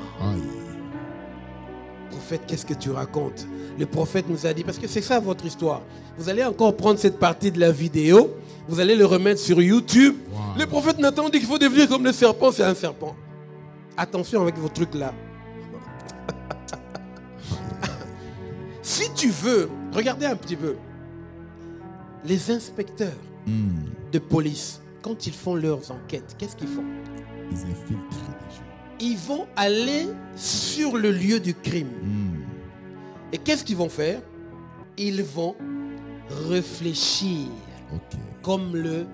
Prophète, qu'est-ce que tu racontes? Le prophète nous a dit, parce que c'est ça votre histoire. Vous allez encore prendre cette partie de la vidéo, vous allez le remettre sur YouTube. Le prophète Nathan dit qu'il faut devenir comme le serpent, c'est un serpent. Attention avec vos trucs là. Si tu veux, regardez un petit peu. Les inspecteurs de police, quand ils font leurs enquêtes, qu'est-ce qu'ils font? Ils infiltrent les gens. Ils vont aller sur le lieu du crime. Et qu'est-ce qu'ils vont faire? Ils vont réfléchir comme le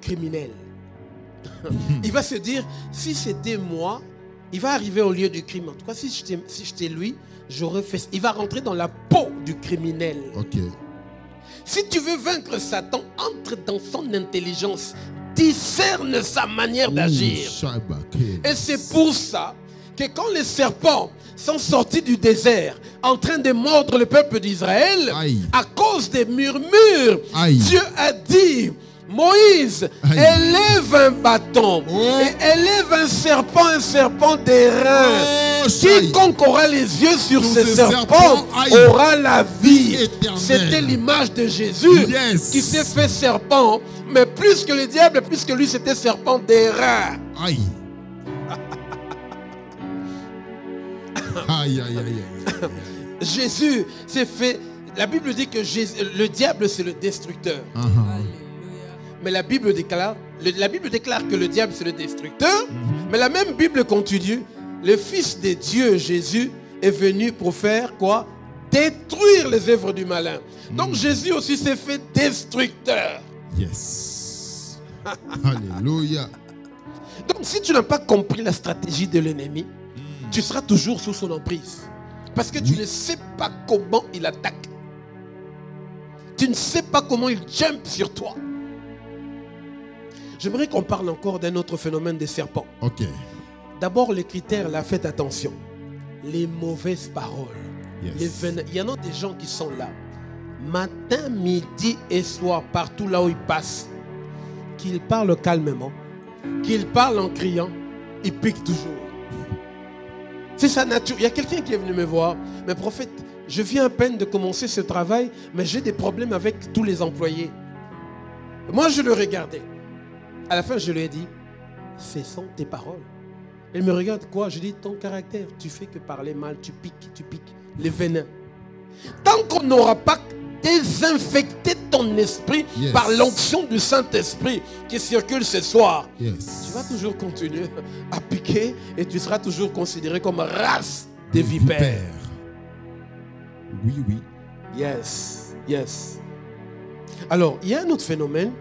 criminel. Il va se dire, si c'était moi, il va arriver au lieu du crime. En tout cas, si j'étais lui, j'aurais fait. Il va rentrer dans la peau du criminel. Si tu veux vaincre Satan, entre dans son intelligence. Discerne sa manière d'agir. Et c'est pour ça que quand les serpents sont sortis du désert en train de mordre le peuple d'Israël, à cause des murmures, Dieu a dit, Moïse, élève un bâton et élève un serpent d'airain. Quiconque aura les yeux sur ce serpent aura la vie. C'était l'image de Jésus qui s'est fait serpent, mais plus que le diable, plus que lui, c'était serpent d'airain. Jésus s'est fait. La Bible dit que le diable c'est le destructeur. Mais la Bible déclare que le diable c'est le destructeur. Mais la même Bible continue. Le Fils de Dieu, Jésus, est venu pour faire quoi? Détruire les œuvres du malin. Donc Jésus aussi s'est fait destructeur. Alléluia. Donc si tu n'as pas compris la stratégie de l'ennemi, tu seras toujours sous son emprise. Parce que tu ne sais pas comment il attaque. Tu ne sais pas comment il jump sur toi. J'aimerais qu'on parle encore d'un autre phénomène des serpents. Ok. D'abord, les critères, là, faites attention. Les mauvaises paroles. Yes. Il y en a des gens qui sont là. Matin, midi et soir, partout là où ils passent. Qu'ils parlent calmement. Qu'ils parlent en criant. Ils piquent toujours. C'est sa nature. Il y a quelqu'un qui est venu me voir. Mais prophète, je viens à peine de commencer ce travail, mais j'ai des problèmes avec tous les employés. Moi, je le regardais. À la fin, je lui ai dit, ce sont tes paroles. Elle me regarde, quoi? Je dis, ton caractère, tu fais que parler mal, tu piques les venins. Tant qu'on n'aura pas désinfecté ton esprit par l'onction du Saint-Esprit qui circule ce soir, tu vas toujours continuer à piquer et tu seras toujours considéré comme race des vipères. Oui, oui. Yes, yes. Alors, il y a un autre phénomène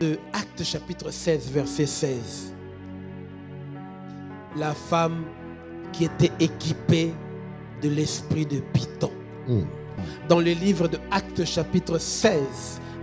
de Actes chapitre 16, verset 16. La femme qui était équipée de l'esprit de Python. Dans le livre de Actes chapitre 16,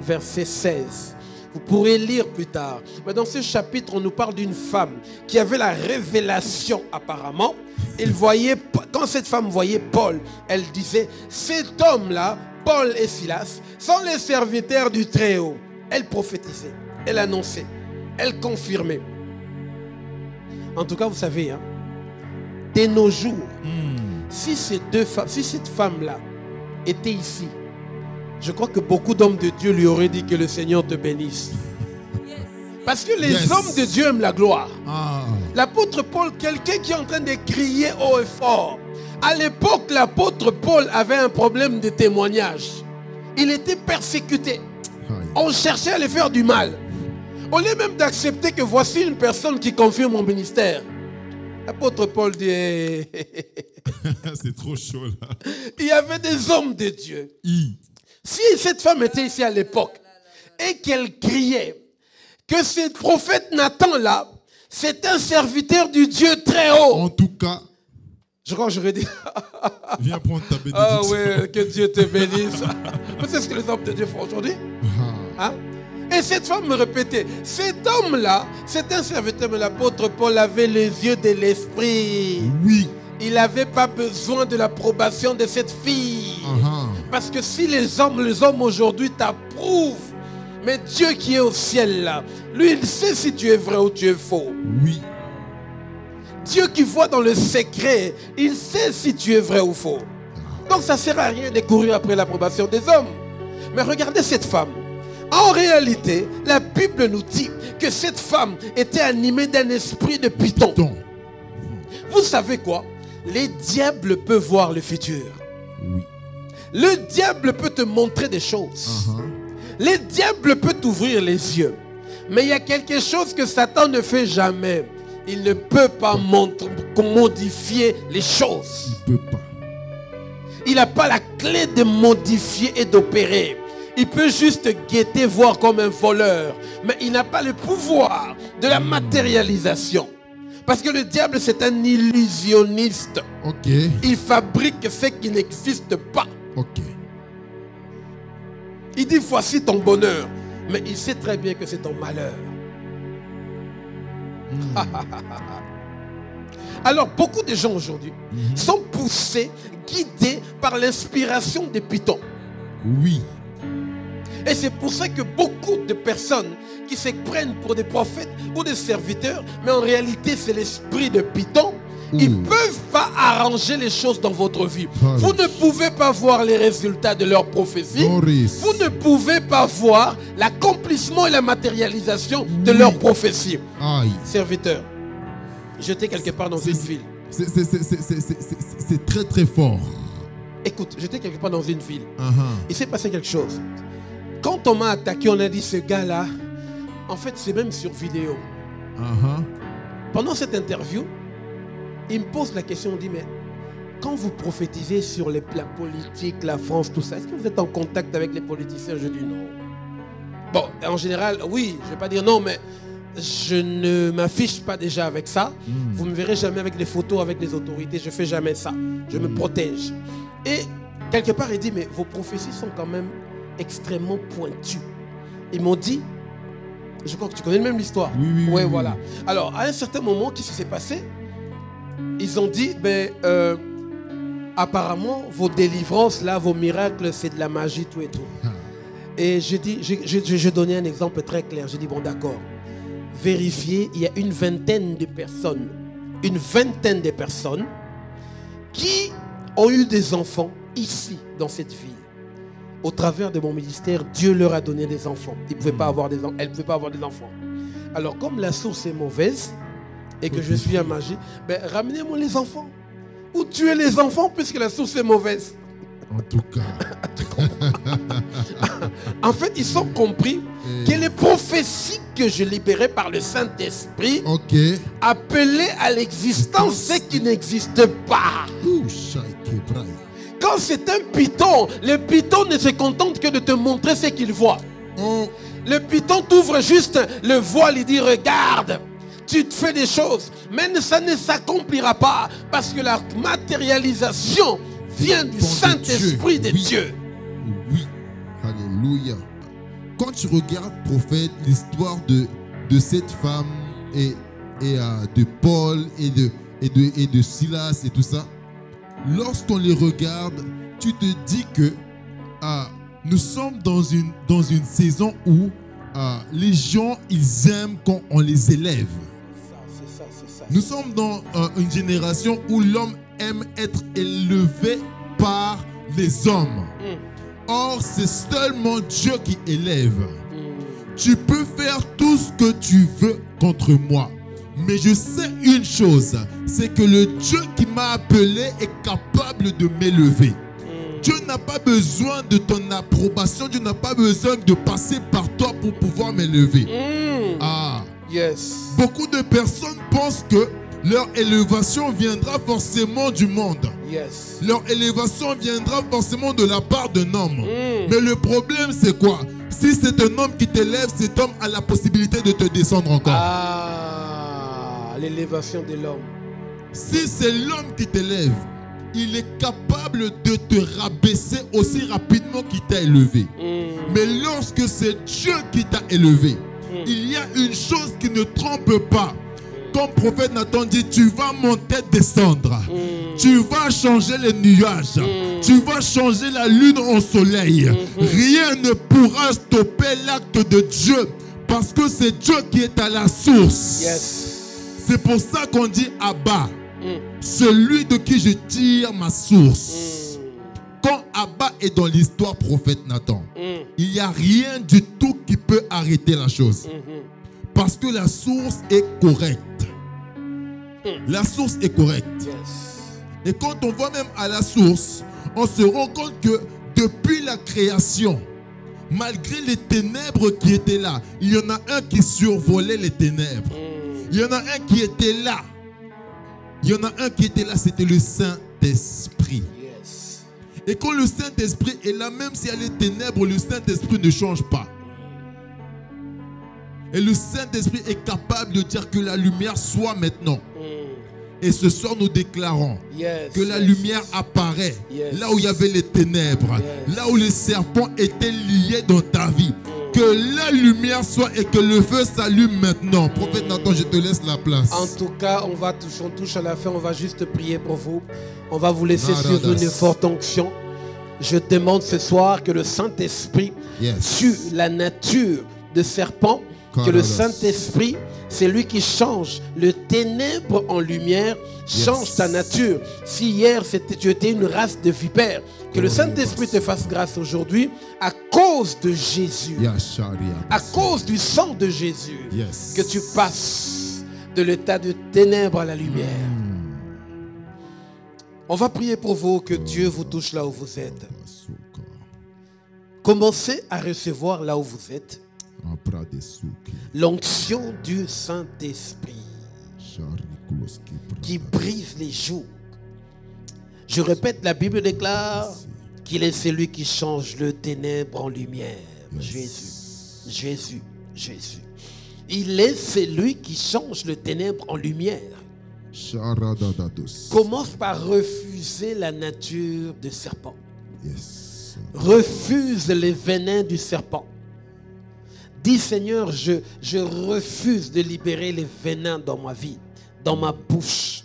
verset 16. Vous pourrez lire plus tard. Mais dans ce chapitre, on nous parle d'une femme qui avait la révélation apparemment. Elle voyait, quand cette femme voyait Paul, elle disait, cet homme-là, Paul et Silas, sont les serviteurs du Très-Haut. Elle prophétisait, elle annonçait, elle confirmait. En tout cas, vous savez, hein, dès nos jours, si cette femme-là était ici, je crois que beaucoup d'hommes de Dieu lui auraient dit que le Seigneur te bénisse. Parce que les hommes de Dieu aiment la gloire. L'apôtre Paul, quelqu'un qui est en train de crier haut et fort. À l'époque, l'apôtre Paul avait un problème de témoignage. Il était persécuté. On cherchait à lui faire du mal. Au lieu même d'accepter que voici une personne qui confirme mon ministère. L'apôtre Paul dit... C'est trop chaud là. Il y avait des hommes de Dieu. Si cette femme était ici à l'époque et qu'elle criait que ce prophète Nathan là, c'est un serviteur du Dieu très haut. En tout cas, je crois que j'aurais dit... Viens prendre ta bénédiction. Ah oui, que Dieu te bénisse. C'est ce que les hommes de Dieu font aujourd'hui. Hein? Et cette femme me répétait, cet homme-là, c'est un serviteur, mais l'apôtre Paul avait les yeux de l'esprit. Oui. Il n'avait pas besoin de l'approbation de cette fille. Parce que si les hommes aujourd'hui t'approuvent, mais Dieu qui est au ciel là, lui il sait si tu es vrai ou tu es faux. Oui. Dieu qui voit dans le secret, il sait si tu es vrai ou faux. Donc ça ne sert à rien de courir après l'approbation des hommes. Mais regardez cette femme. En réalité, la Bible nous dit que cette femme était animée d'un esprit de Python. Vous savez quoi? Les diables peuvent voir le futur. Oui. Le diable peut te montrer des choses. Le diable peut t'ouvrir les yeux. Mais il y a quelque chose que Satan ne fait jamais. Il ne peut pas modifier les choses. Il ne peut pas. Il n'a pas la clé de modifier et d'opérer. Il peut juste guetter, voir comme un voleur. Mais il n'a pas le pouvoir de la matérialisation. Parce que le diable, c'est un illusionniste. Il fabrique ce qui n'existe pas. Il dit, voici ton bonheur. Mais il sait très bien que c'est ton malheur. Alors, beaucoup de gens aujourd'hui sont poussés, guidés par l'inspiration des Pythons. Oui. Et c'est pour ça que beaucoup de personnes qui se prennent pour des prophètes ou des serviteurs, mais en réalité c'est l'esprit de Python, ils ne peuvent pas arranger les choses dans votre vie. Vous ne pouvez pas voir les résultats de leur prophétie. Vous ne pouvez pas voir l'accomplissement et la matérialisation de leur prophétie. Serviteur, j'étais quelque part dans une ville. C'est très très fort. Écoute, j'étais quelque part dans une ville. Il s'est passé quelque chose. Quand on m'a attaqué, on a dit ce gars-là, en fait c'est même sur vidéo. Pendant cette interview, il me pose la question, on dit, mais quand vous prophétisez sur la politique, la France, tout ça, est-ce que vous êtes en contact avec les politiciens? Je dis non. Bon, en général, oui, je ne vais pas dire non, mais je ne m'affiche pas déjà avec ça. Vous ne me verrez jamais avec des photos avec les autorités. Je ne fais jamais ça. Je me protège. Et quelque part, il dit, mais vos prophéties sont quand même extrêmement pointues. Ils m'ont dit, je crois que tu connais même l'histoire. Oui, voilà. Alors, à un certain moment, qu'est-ce qui s'est passé? Ils ont dit, apparemment, vos délivrances, là, vos miracles, c'est de la magie, tout et tout. Et je donnais un exemple très clair. J'ai dit, bon, d'accord. Vérifiez, il y a une vingtaine de personnes qui ont eu des enfants ici, dans cette ville. Au travers de mon ministère, Dieu leur a donné des enfants. Elles ne pouvaient pas avoir des enfants. Alors, comme la source est mauvaise et que je suis en magie, ramenez-moi les enfants. Ou tuez les enfants puisque la source est mauvaise. En tout cas. En fait, ils ont compris que les prophéties que je libérais par le Saint-Esprit appelaient à l'existence ce qui n'existe pas. Quand c'est un python, le python ne se contente que de te montrer ce qu'il voit. Le python t'ouvre juste le voile et dit regarde, tu te fais des choses, mais ça ne s'accomplira pas parce que la matérialisation vient du Saint-Esprit de Dieu. Oui, alléluia. Quand tu regardes, prophète, l'histoire de cette femme et de Paul et de Silas et tout ça, lorsqu'on les regarde, tu te dis que nous sommes dans une saison où les gens, ils aiment quand on les élève. Nous sommes dans une génération où l'homme aime être élevé par les hommes. Or, c'est seulement Dieu qui élève. Tu peux faire tout ce que tu veux contre moi. Mais je sais une chose, c'est que le Dieu qui m'a appelé est capable de m'élever. Dieu n'a pas besoin de ton approbation, Dieu n'a pas besoin de passer par toi pour pouvoir m'élever. Beaucoup de personnes pensent que leur élévation viendra forcément du monde. Leur élévation viendra forcément de la part d'un homme. Mais le problème, c'est quoi? Si c'est un homme qui t'élève, cet homme a la possibilité de te descendre encore. L'élévation de l'homme. Si c'est l'homme qui t'élève, il est capable de te rabaisser aussi rapidement qu'il t'a élevé. Mais lorsque c'est Dieu qui t'a élevé, il y a une chose qui ne trompe pas. Comme prophète Nathan dit, tu vas monter, descendre. Tu vas changer les nuages. Tu vas changer la lune au soleil. Rien ne pourra stopper l'acte de Dieu. Parce que c'est Dieu qui est à la source. C'est pour ça qu'on dit Abba. Celui de qui je tire ma source. Quand Abba est dans l'histoire prophète Nathan, il n'y a rien du tout qui peut arrêter la chose. Parce que la source est correcte. La source est correcte. Et quand on va même à la source, on se rend compte que depuis la création, malgré les ténèbres qui étaient là, il y en a un qui survolait les ténèbres. Il y en a un qui était là. Il y en a un qui était là, c'était le Saint-Esprit. Et quand le Saint-Esprit est là, même s'il y a les ténèbres, le Saint-Esprit ne change pas. Et le Saint-Esprit est capable de dire que la lumière soit maintenant. Et ce soir, nous déclarons que la lumière apparaît là où il y avait les ténèbres, là où les serpents étaient liés dans ta vie. Que la lumière soit et que le feu s'allume maintenant. Prophète Nathan, je te laisse la place. En tout cas, on touche à la fin, on va juste prier pour vous. On va vous laisser sur une forte onction. Je demande ce soir que le Saint-Esprit sur la nature de serpent, que le Saint-Esprit, c'est lui qui change le ténèbre en lumière, change ta nature. Si hier tu étais une race de vipères, que le Saint-Esprit te fasse grâce aujourd'hui à cause de Jésus, à cause du sang de Jésus, que tu passes de l'état de ténèbres à la lumière. On va prier pour vous, que Dieu vous touche là où vous êtes. Commencez à recevoir là où vous êtes l'onction du Saint-Esprit qui brise les jougs. Je répète, la Bible déclare qu'il est celui qui change le ténèbre en lumière. Jésus, Jésus, Jésus. Il est celui qui change le ténèbre en lumière. Commence par refuser la nature du serpent. Yes. Refuse les venins du serpent. Dis Seigneur, je refuse de libérer les venins dans ma vie, dans ma bouche.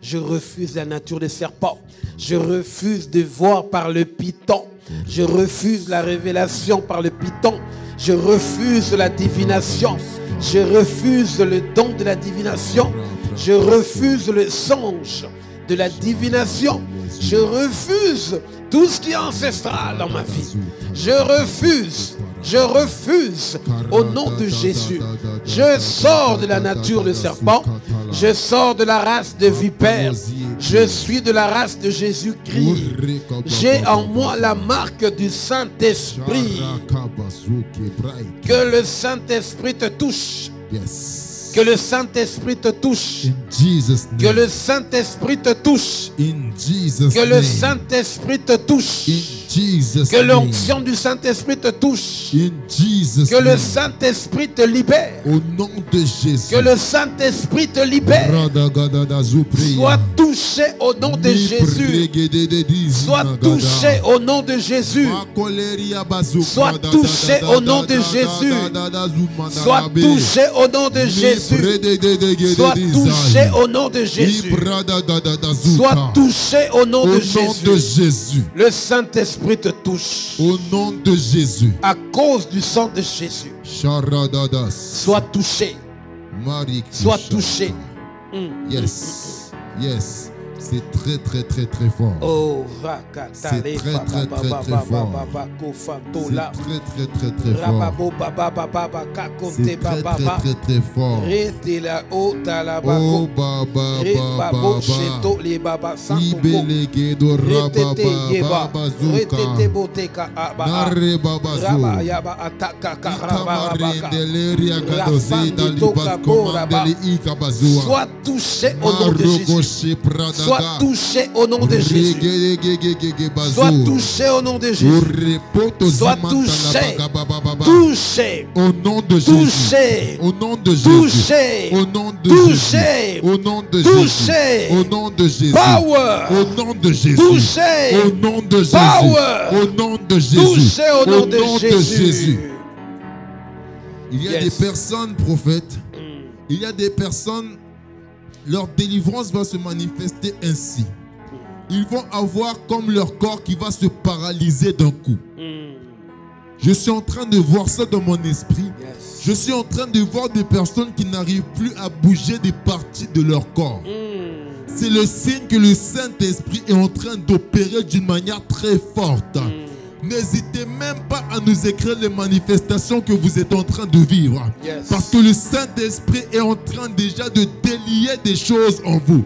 Je refuse la nature des serpents. Je refuse de voir par le python. Je refuse la révélation par le python. Je refuse la divination. Je refuse le don de la divination. Je refuse le songe de la divination. Je refuse tout ce qui est ancestral dans ma vie. Je refuse. Je refuse au nom de Jésus. Je sors de la nature de serpent. Je sors de la race de vipère. Je suis de la race de Jésus-Christ. J'ai en moi la marque du Saint-Esprit. Que le Saint-Esprit te touche. Que le Saint-Esprit te touche. Que le Saint-Esprit te touche. Que le Saint-Esprit te touche. Que l'onction du Saint-Esprit te touche. Que le Saint-Esprit te libère. Au nom de Jésus. Que le Saint-Esprit te libère. Sois touché au nom de Jésus. Sois touché au nom de Jésus. Sois touché au nom de Jésus. Sois touché au nom de Jésus. Sois touché au nom de Jésus. Sois touché au nom de Jésus. Le Saint-Esprit te touche. Au nom de Jésus. À cause du sang de Jésus. Sois touché. Sois touché. Yes. Yes. C'est très très très très fort. Oh, c'est très très très très fort. C'est très très très très fort. C'est très très très très fort. Oh baba baba. Ibelegedo rababa bazuka. Nare babazo. Ikamarendeleria gadozida libaskomandeli ikabazua. Sois touché au nom de Jésus. Sois touché au nom de Jésus. Sois touché au nom de Jésus. Sois touché. Touché. Au nom de Jésus. Touché. Au nom de Jésus. Touché. Au nom de Jésus. Au nom de Jésus. Au nom de Jésus. Power. Au nom de Jésus. Touché. Au nom de Jésus. Power. Au nom de Jésus. Touché au nom de Jésus. Il y a des personnes prophètes. Il y a des personnes. Leur délivrance va se manifester ainsi. Ils vont avoir comme leur corps qui va se paralyser d'un coup. Je suis en train de voir ça dans mon esprit. Je suis en train de voir des personnes qui n'arrivent plus à bouger des parties de leur corps. C'est le signe que le Saint-Esprit est en train d'opérer d'une manière très forte. N'hésitez même pas à nous écrire les manifestations que vous êtes en train de vivre. Parce que le Saint-Esprit est en train déjà de délier des choses en vous.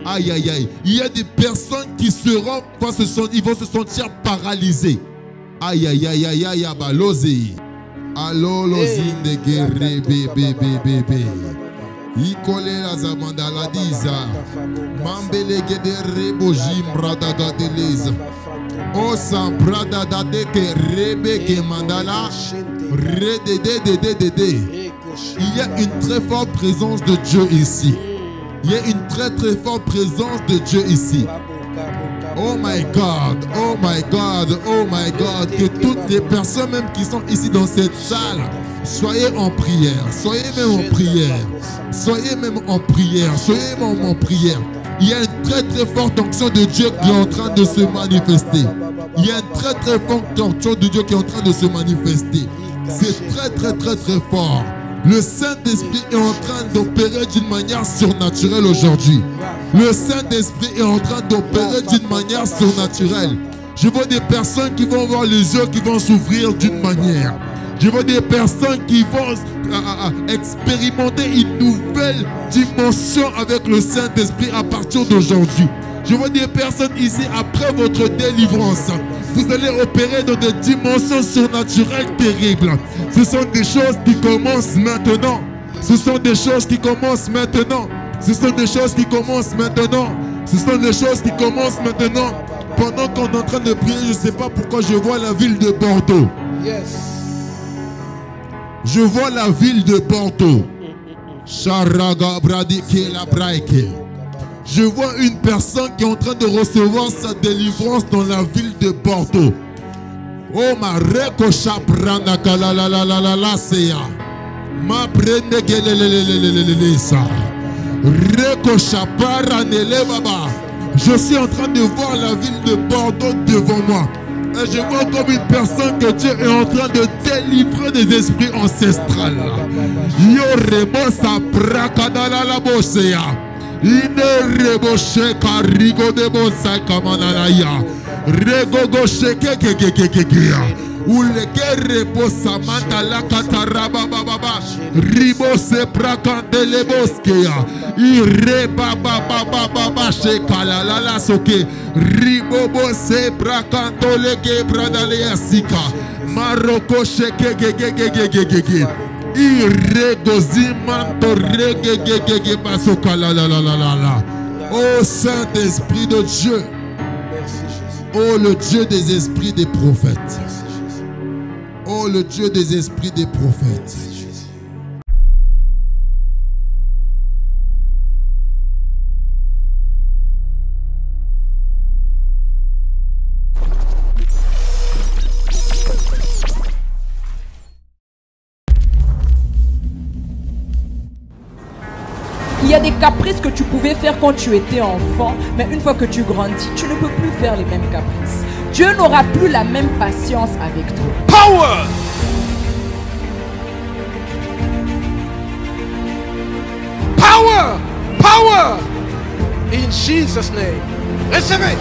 Aïe, aïe, aïe. Il y a des personnes qui ils vont se sentir paralysés. Aïe, aïe, aïe, aïe, aïe, aïe, lozi. Allo, lozi, de guerre, bébé, bébé. Ikole la zamanda la diza. Mambele gede rebojim bradaga de leza. Osa brada dade ke rebe ke mandala rede de. Il y a une très forte présence de Dieu ici. Il y a une très très forte présence de Dieu ici. Oh my God, oh my God, oh my God. Que toutes les personnes même qui sont ici dans cette salle, soyez en prière, soyez même en prière, soyez même en prière, soyez même en prière. Il y a une très très forte onction de Dieu qui est en train de se manifester. Il y a une très très forte onction de Dieu qui est en train de se manifester. C'est très très très très fort. Le Saint-Esprit est en train d'opérer d'une manière surnaturelle aujourd'hui. Le Saint-Esprit est en train d'opérer d'une manière surnaturelle. Je vois des personnes qui vont avoir les yeux qui vont s'ouvrir d'une manière. Je vois des personnes qui vont expérimenter une nouvelle dimension avec le Saint-Esprit à partir d'aujourd'hui. Je vois des personnes ici, après votre délivrance, vous allez opérer dans des dimensions surnaturelles terribles. Ce sont des choses qui commencent maintenant. Ce sont des choses qui commencent maintenant. Ce sont des choses qui commencent maintenant. Ce sont des choses qui commencent maintenant. Pendant qu'on est en train de prier, je ne sais pas pourquoi je vois la ville de Bordeaux. Yes. Je vois la ville de Porto. Sharaga Bradike la Braike. Je vois une personne qui est en train de recevoir sa délivrance dans la ville de Porto. Oh ma reko shaprana kala la la la la la seya. Ma prende kelelelelelelele sa. Reko shapara nele baba. Je suis en train de voir la ville de Bordeaux devant moi. Et je vois comme une personne que Dieu est en train de délivrer des esprits ancestrales. Yo rebo sa prakadala la boseya. Ine rebo sheka rigo de bosa kamanaya. Rego go sheke kekekekekeya. Uleke rebo samanta la kataraba baba. Ribo se prakandele boskeya. Ire baba baba baba sheka la la la soke. Ribobo se prakandole ke bradale asika. Maroko sheke kekekekekeke. Ire gozimanto rege kekeke basoka la la la la la la. Oh Saint-Esprit de Dieu. Oh le Dieu des esprits des prophètes. Oh le Dieu des esprits des prophètes. Il y a des caprices que tu pouvais faire quand tu étais enfant, mais une fois que tu grandis, tu ne peux plus faire les mêmes caprices. Dieu n'aura plus la même patience avec toi. Power! Power! Power! In Jesus' name. Recevez!